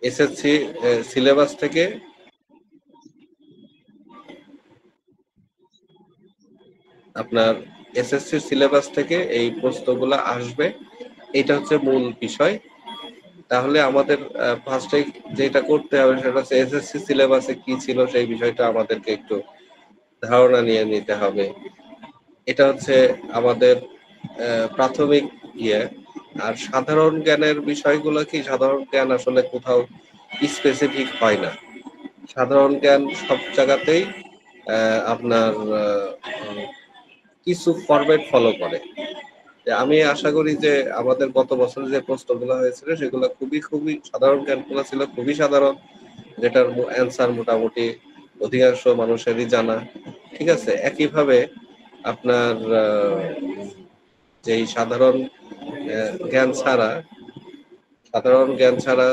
SSC syllabus থেকে আপনার SSC syllabus থেকে এই প্রশ্নগুলো আসবে, এটা হচ্ছে মূল বিষয়। তাহলে আমাদের ফার্স্টে যেটা করতে হবে সেটা হচ্ছে এসএসসি সিলেবাসে কি ছিল সেই বিষয়টা আমাদেরকে একটু ধারণা নিয়ে নিতে হবে। এটা হচ্ছে আমাদের প্রাথমিক ইয়ে। আর সাধারণ জ্ঞানের বিষয়গুলো কি, সাধারণ জ্ঞান আসলে কোথাও স্পেসিফিক হয় না। সাধারণ জ্ঞান সব জায়গাতেই আপনার কিছু ফরম্যাট ফলো করে। আমি আশা করি যে আমাদের গত বছরে যে প্রশ্নগুলো হয়েছিল সেগুলো খুবই খুবই সাধারণ জ্ঞানগুলো ছিল, খুবই সাধারণ, যেটার অ্যান্সার মোটামুটি অধিকাংশ মানুষেরই জানা। ঠিক আছে, একইভাবে আপনার যেই সাধারণ জ্ঞান ছাড়া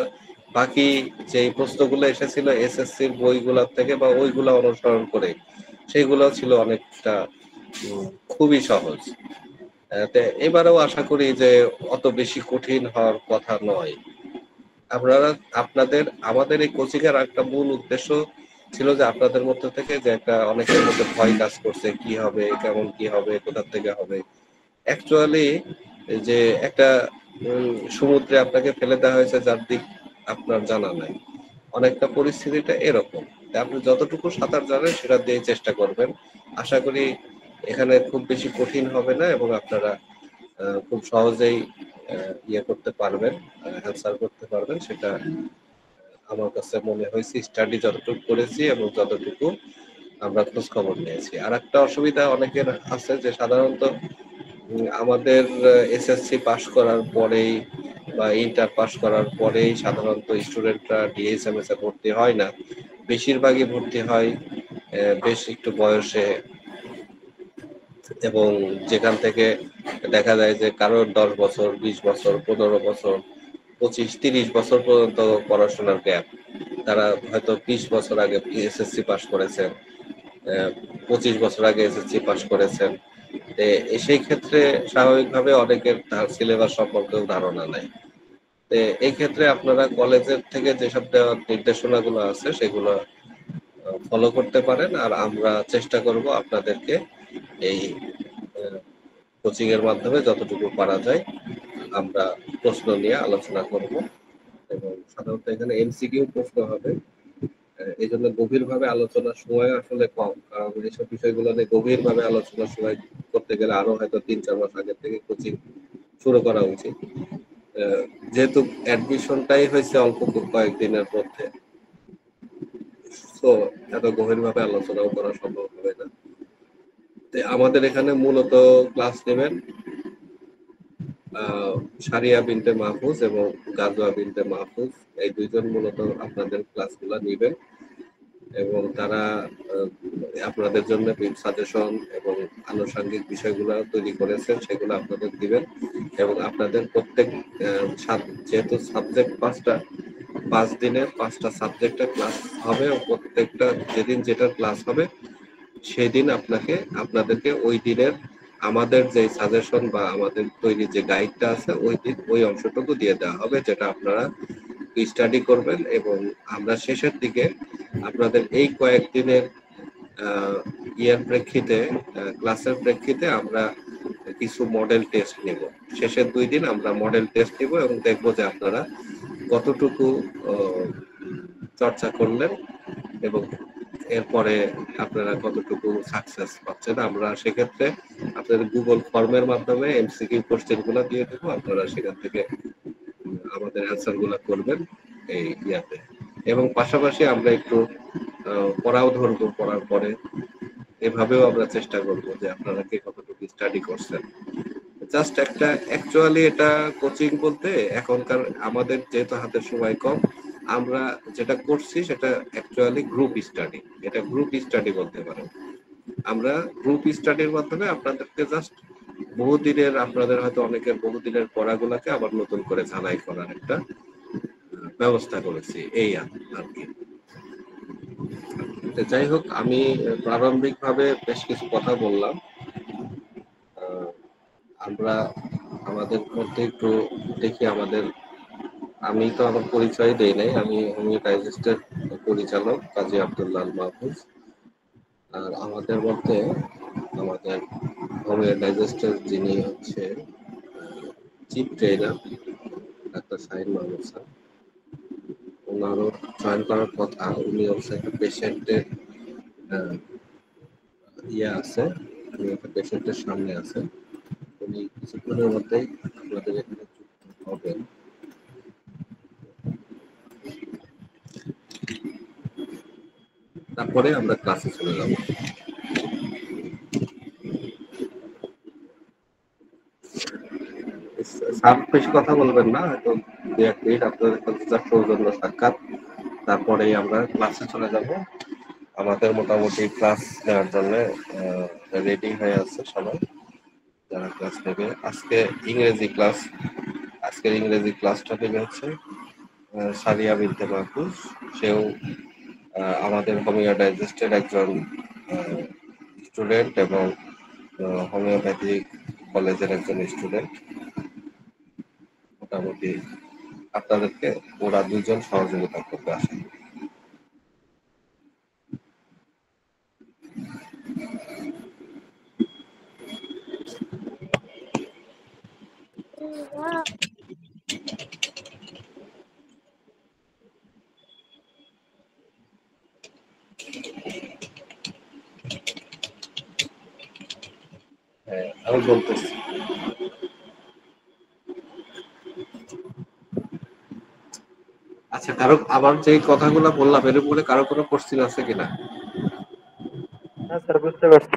বাকি যেই প্রশ্নগুলো এসেছিল এসএসসির বইগুলোর থেকে বা ওইগুলো অনুসরণ করে, সেইগুলো ছিল অনেকটা খুবই সহজ। এবারেও আশা করি যে অত বেশি কঠিন হওয়ার কথা নয়। আমাদের এই কোচিং এর একটা মূল উদ্দেশ্য ছিল যে আপনাদের মধ্যে থেকে যে একটা অনেকের মধ্যে ভয় কাজ করছে, কি হবে, কেমন কি হবে, কোথা থেকে হবে। অ্যাকচুয়ালি যে একটা সমুদ্রে আপনাকে ফেলে দেওয়া হয়েছে যার দিক আপনার জানা নাই, অনেকটা পরিস্থিতিটা এরকম। আপনি যতটুকু সাঁতার জানেন সেটা দিয়ে চেষ্টা করবেন। আশা করি এখানে খুব বেশি কঠিন হবে না এবং আপনারা খুব সহজেই ইয়ে করতে পারবেন, অ্যান্সার করতে পারবেন। সেটা আমার কাছে মনে হয়েছে, স্টাডি যতটুকু করেছি এবং যতটুকু আমরা খোঁজ খবর নিয়েছি। আর একটা অসুবিধা অনেকের আছে যে সাধারণত আমাদের এসএসসি পাস করার পরেই বা ইন্টার পাস করার পরেই সাধারণত স্টুডেন্টরা ডিএসএমএস এ ভর্তি হয় না, বেশিরভাগই ভর্তি হয় বেশ একটু বয়সে, এবং যেখান থেকে দেখা যায় যে কারোর 10 বছর, 20 বছর, 15 বছর, 25-30 বছর পর্যন্ত পড়াশোনার গ্যাপ। তারা হয়তো 20 বছর আগে এসএসসি পাস করেছেন, 25 বছর আগে এসএসসি পাস করেছেন। সেই ক্ষেত্রে স্বাভাবিকভাবে অনেকের তার সিলেবাস সম্পর্কেও ধারণা নাই। এই ক্ষেত্রে আপনারা কলেজের থেকে যেসব নির্দেশনাগুলো আছে সেগুলো ফলো করতে পারেন। আর আমরা চেষ্টা করব আপনাদেরকে এই কোচিং এর মাধ্যমে যতটুকু পারা যায় আমরা প্রশ্ন নিয়ে আলোচনা করব, এবং সাধারণত এখানে এমসিকিউ প্রশ্ন হবে। এই জন্য গভীরভাবে আলোচনার সময় আসলে কম, কারণ এইসব বিষয়গুলো নিয়ে গভীরভাবে আলোচনার সময় করতে গেলে আরো হয়তো 3-4 মাস আগে থেকে কোচিং শুরু করা উচিত। যেহেতু অ্যাডমিশনটাই হয়েছে অল্প কয়েকদিনের মধ্যে, তো এত গভীরভাবে আলোচনাও করা সম্ভব হবে না। আমাদের এখানে মূলত ক্লাস নেবেন সারিয়া বিনতে মাহফুজ এবং গাজওয়া বিনতে মাহফুজ, এই দুইজন মূলত আপনাদের ক্লাসগুলো নেবেন এবং তারা আপনাদের জন্য সাজেশন এবং আনুষঙ্গিক বিষয়গুলো তৈরি করেছেন, সেগুলো আপনাদের দিবেন। এবং আপনাদের প্রত্যেক যেহেতু সাবজেক্ট 5 দিনের 5টা সাবজেক্টের ক্লাস হবে, প্রত্যেকটা যেদিন যেটা ক্লাস হবে সেদিন আপনাদেরকে ওই দিনের আমাদের যে সাজেশন বা আমাদের তৈরি যে গাইডটা আছে ওই অংশটুকু দিয়ে দেওয়া হবে, যেটা আপনারা স্টাডি করবেন। এবং আমরা শেষের দিকে আপনাদের এই কয়েকদিনের ক্লাসের প্রেক্ষিতে আমরা কিছু মডেল টেস্ট নেব। শেষের 2 দিন আমরা মডেল টেস্ট নেব এবং দেখবো যে আপনারা কতটুকু চর্চা করলেন এবং এরপরে আপনারা কতটুকু সাকসেস পাচ্ছেন। আমরা সেক্ষেত্রে আপনাদের গুগল ফর্মের মাধ্যমে এমসিকিউ কোশ্চেন গুলো দিয়ে দেবো, আপনারা সেখান থেকে আমাদের অ্যান্সার গুলা করবেন এই ইয়াতে। এবং পাশাপাশি আমরা একটু পড়াও ধরবো, পড়ার পরে এভাবেও আমরা চেষ্টা করবো যে আপনারা কে কতটুকু স্টাডি করছেন। জাস্ট একটা অ্যাকচুয়ালি এটা কোচিং বলতে এখনকার আমাদের যেহেতু হাতের সময় কম, আমরা যেটা করছি সেটা অ্যাকচুয়ালি গ্রুপ স্টাডি। এটা গ্রুপ স্টাডি বলতে পারেন। আমরা গ্রুপ স্টাডির মাধ্যমে আপনাদেরকে জাস্ট আপনাদের হয়তো অনেকের বহুদিনের পড়াগুলাকে আবার নতুন করে ঝালাই করার একটা ব্যবস্থা করেছি, এই আর কি। যাই হোক, আমি প্রারম্ভিকভাবে বেশ কিছু কথা বললাম। আমরা আমাদের মধ্যে একটু দেখি আমাদের আমি তো আমার পরিচয় দেই নাই, আমি হোমিও ডাইজেস্টের পরিচালক কাজী আব্দুল্লাহ আল মাহফুজ। আর আমাদের মধ্যে আমাদের হোমিও ডাইজেস্টের যিনি হচ্ছে chief trainer doctor Shahin Mahmud sir, ওনারও জয়েন করার কথা। উনি হচ্ছে একটা পেশেন্টের ইয়ে আছে, উনি একটা পেশেন্টের সামনে আছে, উনি কিছুক্ষণের মধ্যেই আপনাদের এখানে যুক্ত হবেন। তারপরে আমরা ক্লাসে চলে যাব। স্যার বেশি কথা বলবেন না, হয়তো 2-1 মিনিট আপনাদের সাথে যা সৌজন্য সাক্ষাৎ, তারপরেই আমরা ক্লাসে চলে যাব। আমাদের মোটামুটি ক্লাস নেওয়ার জন্য রেডি হয়ে আছে সবাই যারা ক্লাস নেবে। আজকে ইংরেজি ক্লাস, আজকের ইংরেজি ক্লাসটা নেবে হচ্ছে সারিয়া বিনতে মাহফুজ। সেও আমাদের হোমিও ডাইজেস্টের একজন স্টুডেন্ট এবং হোমিওপ্যাথিক কলেজের একজন স্টুডেন্ট। মোটামুটি আপনাদেরকে ওরা দুজন সহযোগিতা করতে আসে। হ্যাঁ, আমি বলতেছি। আচ্ছা, কারো আবার যে কথাগুলো বললাম এর উপরে কারো কোনো কোশ্চেন আছে কিনা? হ্যাঁ স্যার, বুঝতে পারছি।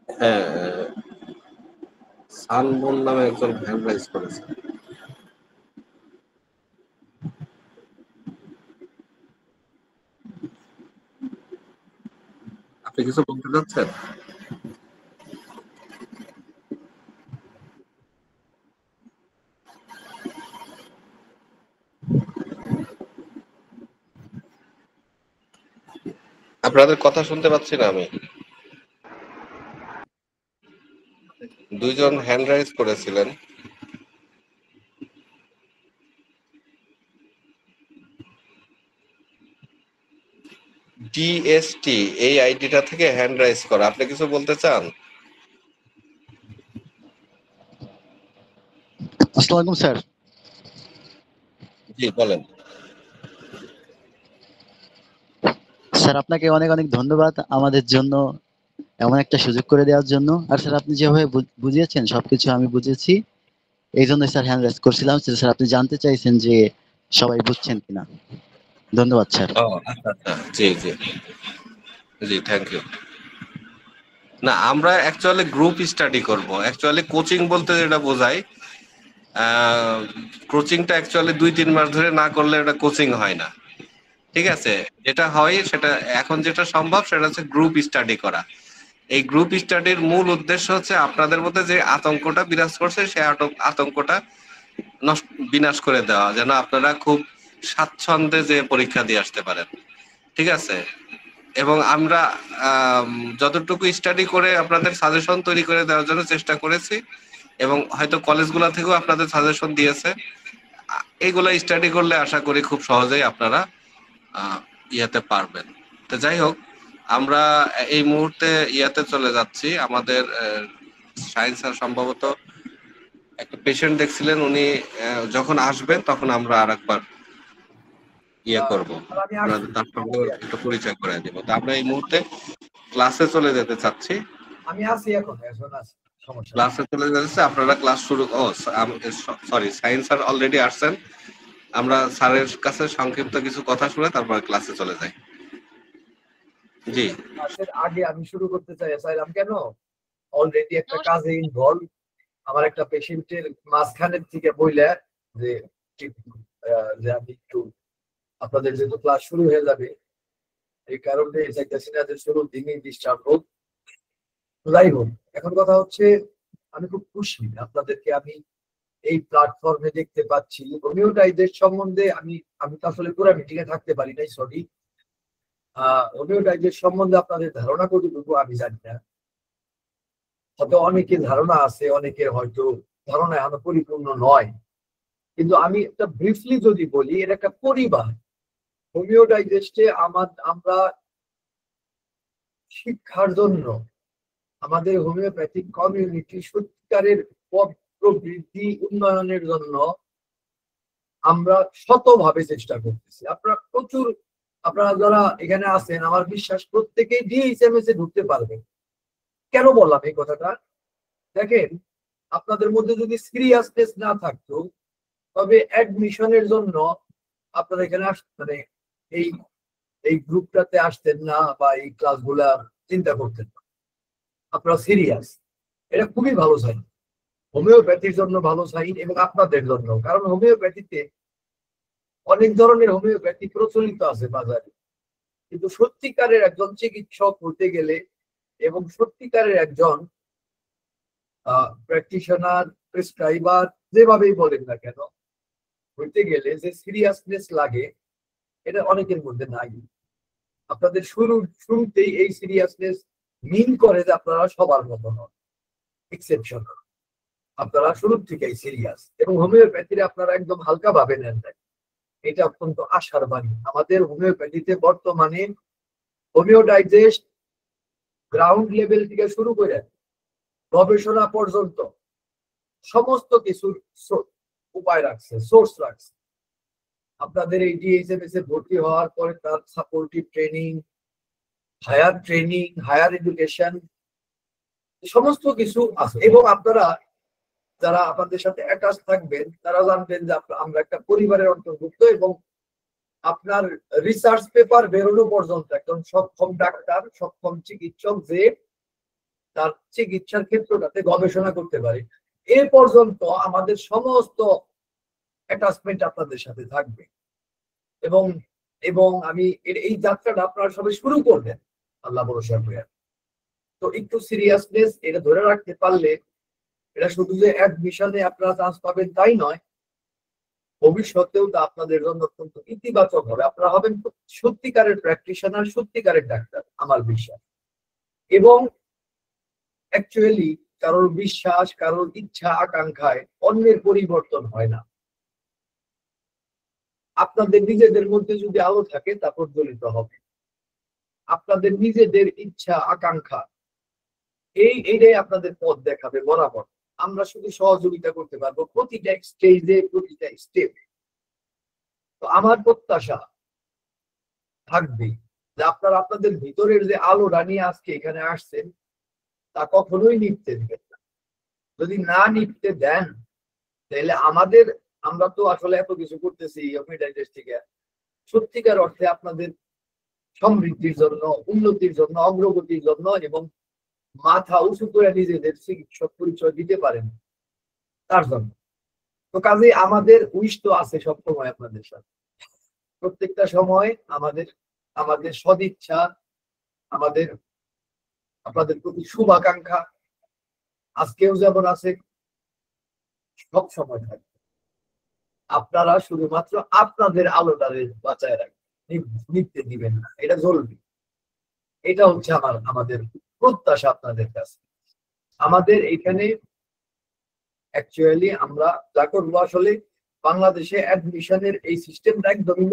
হ্যাঁ, সানমুন নামে একজন হ্যান্ড রাইজ করেছে। আপনি কিছু বলতে চাচ্ছেন? আপনাদের কথা শুনতে পাচ্ছি না আমি। দুইজন হ্যান্ড রাইজ করেছিলেন। ডিএসটি এই আইডিটা থেকে হ্যান্ড রাইজ করা, আপনি কিছু বলতে চান? আসসালামু আলাইকুম স্যার। জি বলেন। স্যার আপনাকে অনেক অনেক ধন্যবাদ আমাদের জন্য এমন একটা সুযোগ করে দেওয়ার জন্য। আর স্যার আপনি যেভাবে বুঝিয়েছেন সবকিছু আমি বুঝেছি, এই জন্য স্যার হ্যান্ড রাইজ করছিলাম। স্যার আপনি জানতে চাইছেন যে সবাই বুঝছেন কিনা। ধন্যবাদ স্যার। ও আচ্ছা আচ্ছা, জি জি জি, থ্যাংক ইউ। না, আমরা অ্যাকচুয়ালি গ্রুপ স্টাডি করব। অ্যাকচুয়ালি কোচিং বলতে যেটা বোঝায়, কোচিংটা অ্যাকচুয়ালি 2-3 মাস ধরে না করলে এটা কোচিং হয় না। ঠিক আছে, যেটা হয় সেটা এখন যেটা সম্ভব সেটা হচ্ছে গ্রুপ স্টাডি করা। এই গ্রুপ স্টাডির মূল উদ্দেশ্য হচ্ছে আপনাদের মধ্যে যে আতঙ্কটা বিরাজ করছে সেই আতঙ্কটা বিনাশ করে দেওয়া, যেন আপনারা খুব স্বাচ্ছন্দ্যে যে পরীক্ষা দিয়ে আসতে পারেন। ঠিক আছে, এবং আমরা যতটুকু স্টাডি করে আপনাদের সাজেশন তৈরি করে দেওয়ার জন্য চেষ্টা করেছি, এবং হয়তো কলেজগুলো থেকেও আপনাদের সাজেশন দিয়েছে। এইগুলা স্টাডি করলে আশা করি খুব সহজেই আপনারা ইয়াতে পারবেন। তো যাই হোক, আমরা এই মুহূর্তে ইয়াতে চলে যাচ্ছি। আমাদের সায়েন্স স্যার সম্ভবত একটা পেশেন্ট দেখছিলেন, উনি যখন আসবেন তখন আমরা আরেকবার ইয়ে করবো, আপনাদের তার সঙ্গে একটা পরিচয় করে দিব। তো আমরা এই মুহূর্তে ক্লাসে চলে যেতে চাচ্ছি। আমি আছি এখন আছি, সমস্যা নেই। ক্লাসে চলে যাচ্ছে, আপনারা ক্লাস শুরু। ও সরি, সায়েন্স স্যার অলরেডি আসছেন। আমরা স্যারের কাছে সংক্ষিপ্ত কিছু কথা শুনে তারপর ক্লাসে চলে যাই। জি, ক্লাসের আগে আমি শুরু করতে চাইলাম কেন, অলরেডি একটা কাজে ইনভলভ। আমার একটা পেশেন্টের মাঝখানের থেকে বইলে যে যে আমি একটু আপনাদের যেহেতু ক্লাস শুরু হয়ে যাবে, এই কারণে চাইতেছি না যে শুরুর দিনই ডিস্টার্ব হোক। যাই হোক, এখন কথা হচ্ছে আমি খুব খুশি আপনাদেরকে আমি এই প্ল্যাটফর্মে দেখতে পাচ্ছি। হোমিও ডাইজেস্ট সম্বন্ধে আমি আমি তো আসলে পুরো মিটিং এ থাকতে পারি নাই, সরি। হোমিও ডাইজেস্ট সম্বন্ধে আপনাদের ধারণা কতটুকু আমি জানি না। হয়তো অনেকের ধারণা আছে, অনেকের হয়তো ধারণা এখনো পরিপূর্ণ নয়, কিন্তু আমি একটা ব্রিফলি যদি বলি, এটা একটা পরিবার। হোমিও ডাইজেস্টে আমরা শিক্ষার জন্য, আমাদের হোমিওপ্যাথিক কমিউনিটি সত্যিকারের প্রবৃদ্ধি উন্নয়নের জন্য আমরা শতভাবে চেষ্টা করতেছি। আপনারা যারা এখানে আছেন, আমার বিশ্বাস প্রত্যেকেই ডিএইচএমএস এ ঢুকতে পারবেন। কেন বললাম এই কথাটা? দেখেন, আপনাদের মধ্যে যদি সিরিয়াসনেস না থাকতো, তবে অ্যাডমিশনের জন্য আপনারা এখানে মানে এই এই গ্রুপটাতে আসতেন না, বা এই ক্লাসগুলা চিন্তা করতেন না। আপনারা সিরিয়াস, এটা খুবই ভালো সাইন, হোমিওপ্যাথির জন্য ভালো সাইন, এবং আপনাদের জন্য। কারণ হোমিওপ্যাথিতে অনেক ধরনের হোমিওপ্যাথি প্রচলিত আছে বাজারে, কিন্তু সত্যিকারের একজন চিকিৎসক হতে গেলে, এবং সত্যিকারের একজন প্র্যাকটিশনার, প্রেসক্রাইবার, যেভাবেই বলেন না কেন, হইতে গেলে যে সিরিয়াসনেস লাগে, এটা অনেকের মধ্যে নাই। আপনাদের শুরুতেই এই সিরিয়াসনেস মিন করে যে আপনারা সবার মতো নন, এক্সেপশন। আপনারা শুরুর থেকেই সিরিয়াস, এবং হোমিওপ্যাথির আপনারা একদম হালকা ভাবে নেন না। এটা অত্যন্ত আশার বাণী। আমাদের হোমিওপ্যাথিতে বর্তমানে হোমিও ডাইজেস্ট গ্রাউন্ড লেভেল থেকে শুরু করে গবেষণা পর্যন্ত সমস্ত কিছুর উপায় রাখছে, সোর্স রাখছে। আপনাদের এই ডিএইচএমএস এ ভর্তি হওয়ার পরে তার সাপোর্টিভ ট্রেনিং, হায়ার এডুকেশন, সমস্ত কিছু আছে। এবং আপনারা যারা আপনাদের সাথে অ্যাটাচ থাকবেন, তারা জানবেন যে আমরা একটা পরিবারের অন্তর্ভুক্ত, এবং আপনার রিসার্চ পেপার বেরোনো পর্যন্ত একজন সক্ষম ডাক্তার, সক্ষম চিকিৎসক, যে তার চিকিৎসার ক্ষেত্রটাতে গবেষণা করতে পারে, এ পর্যন্ত আমাদের সমস্ত অ্যাটাচমেন্ট আপনাদের সাথে থাকবে। এবং আমি এই যাত্রাটা আপনারা সবাই শুরু করবেন আল্লাহ ভরসা করে। তো একটু সিরিয়াসনেস এটা ধরে রাখতে পারলে, এটা শুধু যে অ্যাডমিশনে আপনারা চান্স পাবেন তাই নয়, ভবিষ্যতেও তা আপনাদের জন্য অত্যন্ত ইতিবাচক হবে। আপনারা হবেন সত্যিকারের প্র্যাকটিশনার, সত্যিকারের ডাক্তার, আমার বিশ্বাস। এবং অ্যাকচুয়ালি কারোর বিশ্বাস, কারোর ইচ্ছা আকাঙ্ক্ষায় অন্যের পরিবর্তন হয় না। আপনাদের নিজেদের মধ্যে যদি আলো থাকে, তা প্রজ্বলিত হবে। আপনাদের নিজেদের ইচ্ছা আকাঙ্ক্ষা এইটাই আপনাদের পথ দেখাবে বরাবর। আমরা শুধু সহযোগিতা করতে পারবো প্রতিটা স্টেজে, প্রতিটা স্টেপ। তো আমার প্রত্যাশা থাকবে যে আপনারা আপনাদের ভিতরের যে আলোটা নিয়ে আজকে এখানে আসছেন, তা কখনোই নিভতে দিবেন না। যদি না নিভতে দেন, তাহলে আমরা তো আসলে এত কিছু করতেছি থেকে, সত্যিকার অর্থে আপনাদের সমৃদ্ধির জন্য, উন্নতির জন্য, অগ্রগতির জন্য, এবং মাথা উঁচু করে নিজেদের চিকিৎসক পরিচয় দিতে পারেন তার জন্য। তো কাজে আমাদের উইশ তো আছে সবসময় আপনাদের সাথে, প্রত্যেকটা সময় আমাদের সদিচ্ছা, আমাদের আপনাদের প্রতি শুভাকাঙ্ক্ষা আজকেও যেমন আছে, সব সময় থাকবে। আপনারা শুধুমাত্র আপনাদের আলোটারে বাঁচায় রাখবেন, নিতে দিবেন না, এটা জরুরি। এটা হচ্ছে আমাদের প্রত্যাশা আপনাদের কাছে। আমাদের এখানে অ্যাকচুয়ালি আমরা যা করবো, আসলে বাংলাদেশে অ্যাডমিশনের এই সিস্টেমটা একদমই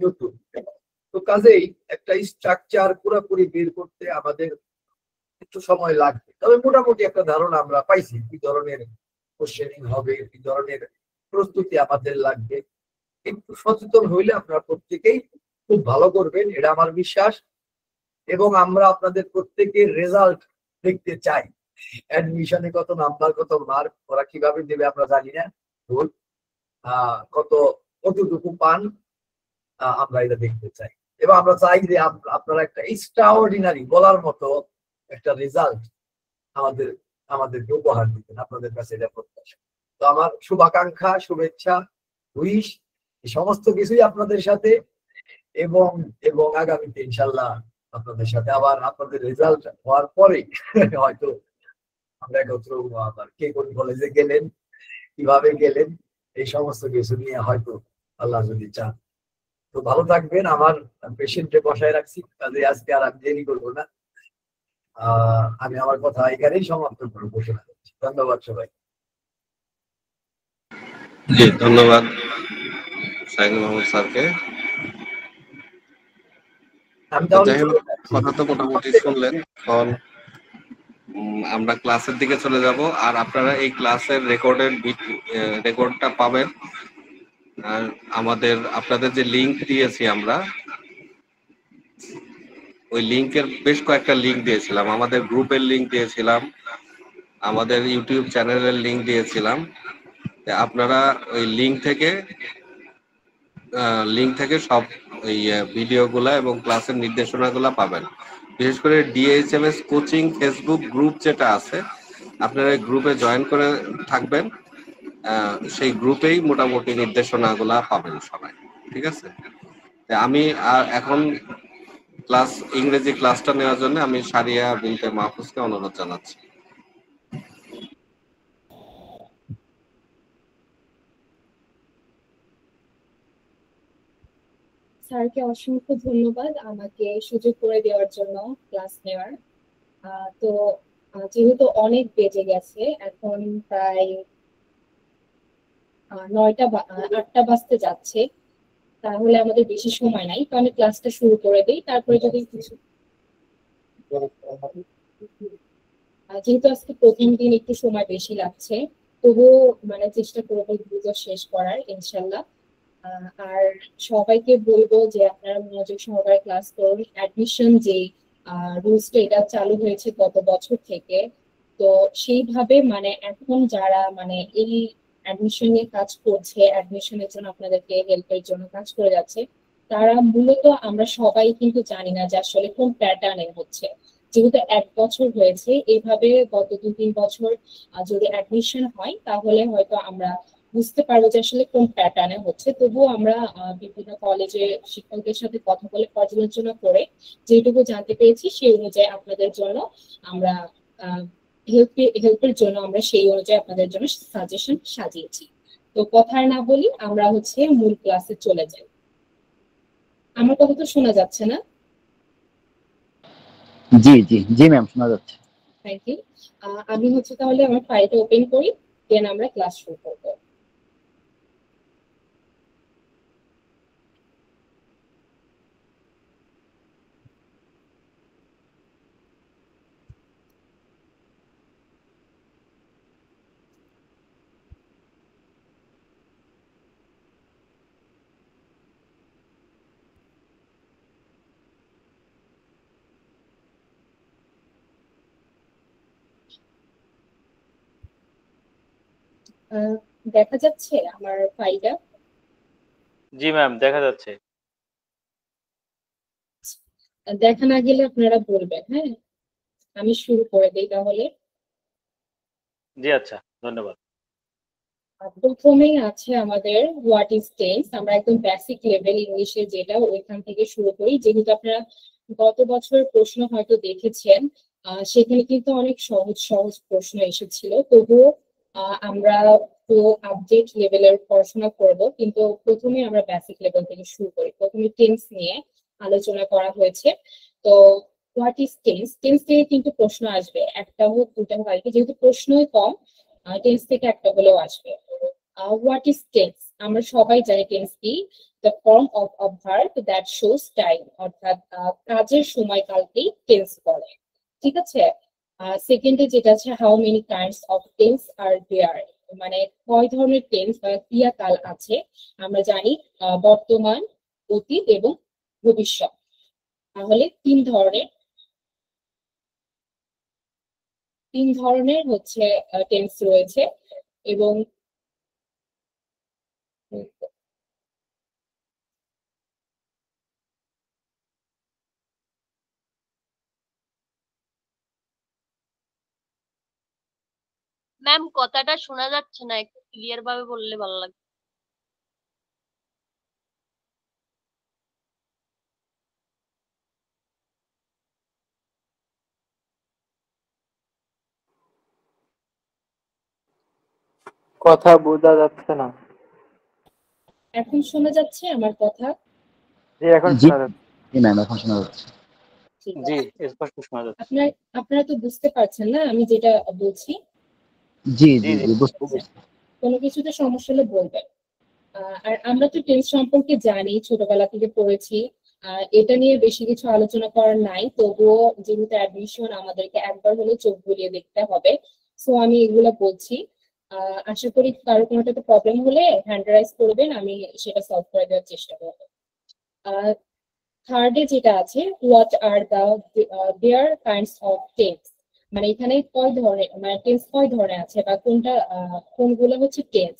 নতুন। তো কাজেই একটা স্ট্রাকচার পুরোপুরি বের করতে আমাদের একটু সময় লাগবে। তবে মোটামুটি একটা ধারণা আমরা পাইছি, কি ধরনের কোশ্চেনিং হবে, কি ধরনের প্রস্তুতি আমাদের লাগবে। একটু সচেতন হইলে আপনারা প্রত্যেকেই খুব ভালো করবেন, এটা আমার বিশ্বাস। এবং আমরা আপনাদের প্রত্যেকের রেজাল্ট দেখতে চাই। অ্যাডমিশনে কত নাম্বার, কত মার্ক ওরা কিভাবে দেবে আমরা জানি না, কতটুকু পান, আমরা এটা দেখতে চাই। এবং আমরা চাই যে আপনারা একটা এক্সট্রাঅর্ডিনারি বলার মতো একটা রেজাল্ট আমাদেরকে উপহার দিবেন। আপনাদের কাছে এটা প্রত্যাশা। তো আমার শুভাকাঙ্ক্ষা, শুভেচ্ছা, উইশ, সমস্ত কিছুই আপনাদের সাথে, এবং আগামীতে ইনশাল্লাহ আপনাদের সাথে আবার আপনাদের রেজাল্ট হওয়ার পরে হয়তো আমরা একত্র আবার কে কোন কলেজে গেলেন, কিভাবে গেলেন, এই সমস্ত কিছু নিয়ে হয়তো আল্লাহ যদি চান। তো ভালো থাকবেন। আমার পেশেন্টে বসায় রাখছি, কাজে আজকে আর আমি দেরি করবো না। আমি আমার কথা এখানেই সমাপ্ত করে ঘোষণা করছি। ধন্যবাদ সবাই। জি, ধন্যবাদ শাহিন মাহমুদ স্যারকে। আমি তাহলে যাই হোক, চলে যাচ্ছি। কথা তো মোটামুটি শুনলেন। এখন আমরা ক্লাসের দিকে চলে যাব, আর আপনারা এই ক্লাসের রেকর্ডটা পাবেন। আর আপনাদের যে লিংক দিয়েছি আমরা, ওই লিংকের বেশ কয়েকটা লিংক দিয়েছিলাম, আমাদের গ্রুপের লিংক দিয়েছিলাম, আমাদের ইউটিউব চ্যানেলের লিংক দিয়েছিলাম। আপনারা ওই লিংক থেকে সব ওই ভিডিওগুলা এবং ক্লাসের নির্দেশনাগুলা পাবেন। বিশেষ করে ডিএইচএমএস কোচিং ফেসবুক গ্রুপ যেটা আছে, আপনারা এই গ্রুপে জয়েন করে থাকবেন। সেই গ্রুপেই মোটামুটি নির্দেশনাগুলা পাবেন সবাই। ঠিক আছে? আমি এখন ইংরেজি ক্লাসটা নেওয়ার জন্য আমি সারিয়া বিনতে মাহফুজকে অনুরোধ জানাচ্ছি। স্যারকে অসংখ্য ধন্যবাদ আমাকে সুযোগ করে দেওয়ার জন্য ক্লাস নেওয়ার। তো যেহেতু অনেক বেজে গেছে, এখন প্রায় 8টা বাজতে যাচ্ছে, তাহলে আমাদের বেশি সময় নাই, তো আমি ক্লাসটা শুরু করে দিই। তারপরে যদি কিছু যেহেতু আজকে প্রথম দিন একটু সময় বেশি লাগছে, তবুও মানে চেষ্টা করবো দ্রুত শেষ করার ইনশাল্লাহ। আর সবাইকে বলবো যে আপনারা মনোযোগ সহকারে ক্লাস করুন। অ্যাডমিশন যে রুলসটা এটা চালু হয়েছে গত বছর থেকে, তো সেইভাবে মানে এখন যারা মানে এই অ্যাডমিশন নিয়ে কাজ করছে, অ্যাডমিশনের জন্য আপনাদেরকে হেল্পের জন্য কাজ করে যাচ্ছে, তারা মূলত আমরা সবাই কিন্তু জানি না যে আসলে কোন প্যাটার্নে হচ্ছে। যেহেতু 1 বছর হয়েছে, এইভাবে গত 2-3 বছর যদি অ্যাডমিশন হয় তাহলে হয়তো আমরা বুঝতে পারবো যে আসলে কোন প্যাটার্নে হচ্ছে। তবুও আমরা বিভিন্ন কলেজে শিক্ষকদের সাথে কথা বলে পর্যালোচনা করে যেটুকু জানতে পেরেছি সেই অনুযায়ী আপনাদের জন্য আমরা হেল্পের জন্য আমরা সেই অনুযায়ী আপনাদের জন্য সাজেশন সাজিয়েছি। তো কথা না বলি, আমরা মূল ক্লাসে চলে যাই। আমার কথা তো শোনা যাচ্ছে না? জি জি জি ম্যাম, শোনা যাচ্ছে। Thank you. আমি তাহলে আমার ফাইলটা ওপেন করি, দেন আমরা ক্লাস শুরু করবো। দেখা যাচ্ছে আমার ফাইলটা? জি ম্যাম, দেখা যাচ্ছে। দেখা না গেলে আপনারা বলবেন। হ্যাঁ, আমি শুরু করে দিই তাহলে। জি আচ্ছা, ধন্যবাদ। প্রথমেই আছে আমাদের হোয়াট ইজ টেন্স। আমরা একদম বেসিক লেভেল ইংলিশে যেটা, ওইখান থেকে শুরু করি। যেহেতু আপনারা গত বছরের প্রশ্ন হয়তো দেখেছেন, সেখানে কিন্তু অনেক সহজ সহজ প্রশ্ন এসেছিল। তবুও আমরা তো আপডেট লেভেলের পড়াশোনা করব, কিন্তু প্রথমে আমরা বেসিক লেভেল থেকে শুরু করি। প্রথমে টেন্স নিয়ে আলোচনা করা হয়েছে। তো হোয়াট ইজ টেন্স, টেন্স থেকে কিন্তু প্রশ্ন আসবে, একটা হোক দুটা হোক, আর কি যেহেতু প্রশ্নই কম, টেন্স থেকে একটা হলেও আসবে। What is tense? আমরা সবাই জানি টেন্স কি, the form of verb that shows time, অর্থাৎ কাজের সময়কালকেই টেন্স বলে। ঠিক আছে। সেকেন্ডে যেটা আছে, how many kinds of tense are there, মানে কয় ধরনের টেন্স বা ক্রিয়াকাল আছে। আমরা জানি বর্তমান, অতীত এবং ভবিষ্যৎ। তাহলে তিন ধরনের টেন্স রয়েছে। এবং ম্যাম, কথাটা শোনা যাচ্ছে না, একটু ক্লিয়ার ভাবে বললে ভালো লাগবে। কথা বোঝা যাচ্ছে না। এখন শোনা যাচ্ছে আমার কথা? জি, এখন জি শোনা যাচ্ছে। জি ম্যাম, এখন শোনা যাচ্ছে। ঠিক জি আছে। স্পষ্ট শোনা যাচ্ছে। আপনারা তো বুঝতে পারছেন না আমি যেটা বলছি? জি জি জি জি জি বুঝতে আচ্ছা, পারছি। কোনো কিছুতে সমস্যা হলে বলবেন। আর আমরা তো টেন্স সম্পর্কে জানি, ছোটবেলা থেকে পড়েছি। এটা নিয়ে বেশি কিছু আলোচনা করার নাই, তবুও যেহেতু অ্যাডমিশন আমাদেরকে একবার হলে চোখ বুলিয়ে দেখতে হবে, সো আমি এগুলা বলছি। আশা করি কারো কোনোটাতে প্রবলেম হলে হ্যান্ড রাইজ করবেন, আমি সেটা সলভ করে দেওয়ার চেষ্টা করবো। থার্ডে যেটা আছে, what are there kinds of tense, মানে এখানে কয় ধরনের, মানে টেন্স কয় ধরনের আছে বা কোনগুলো হচ্ছে tense.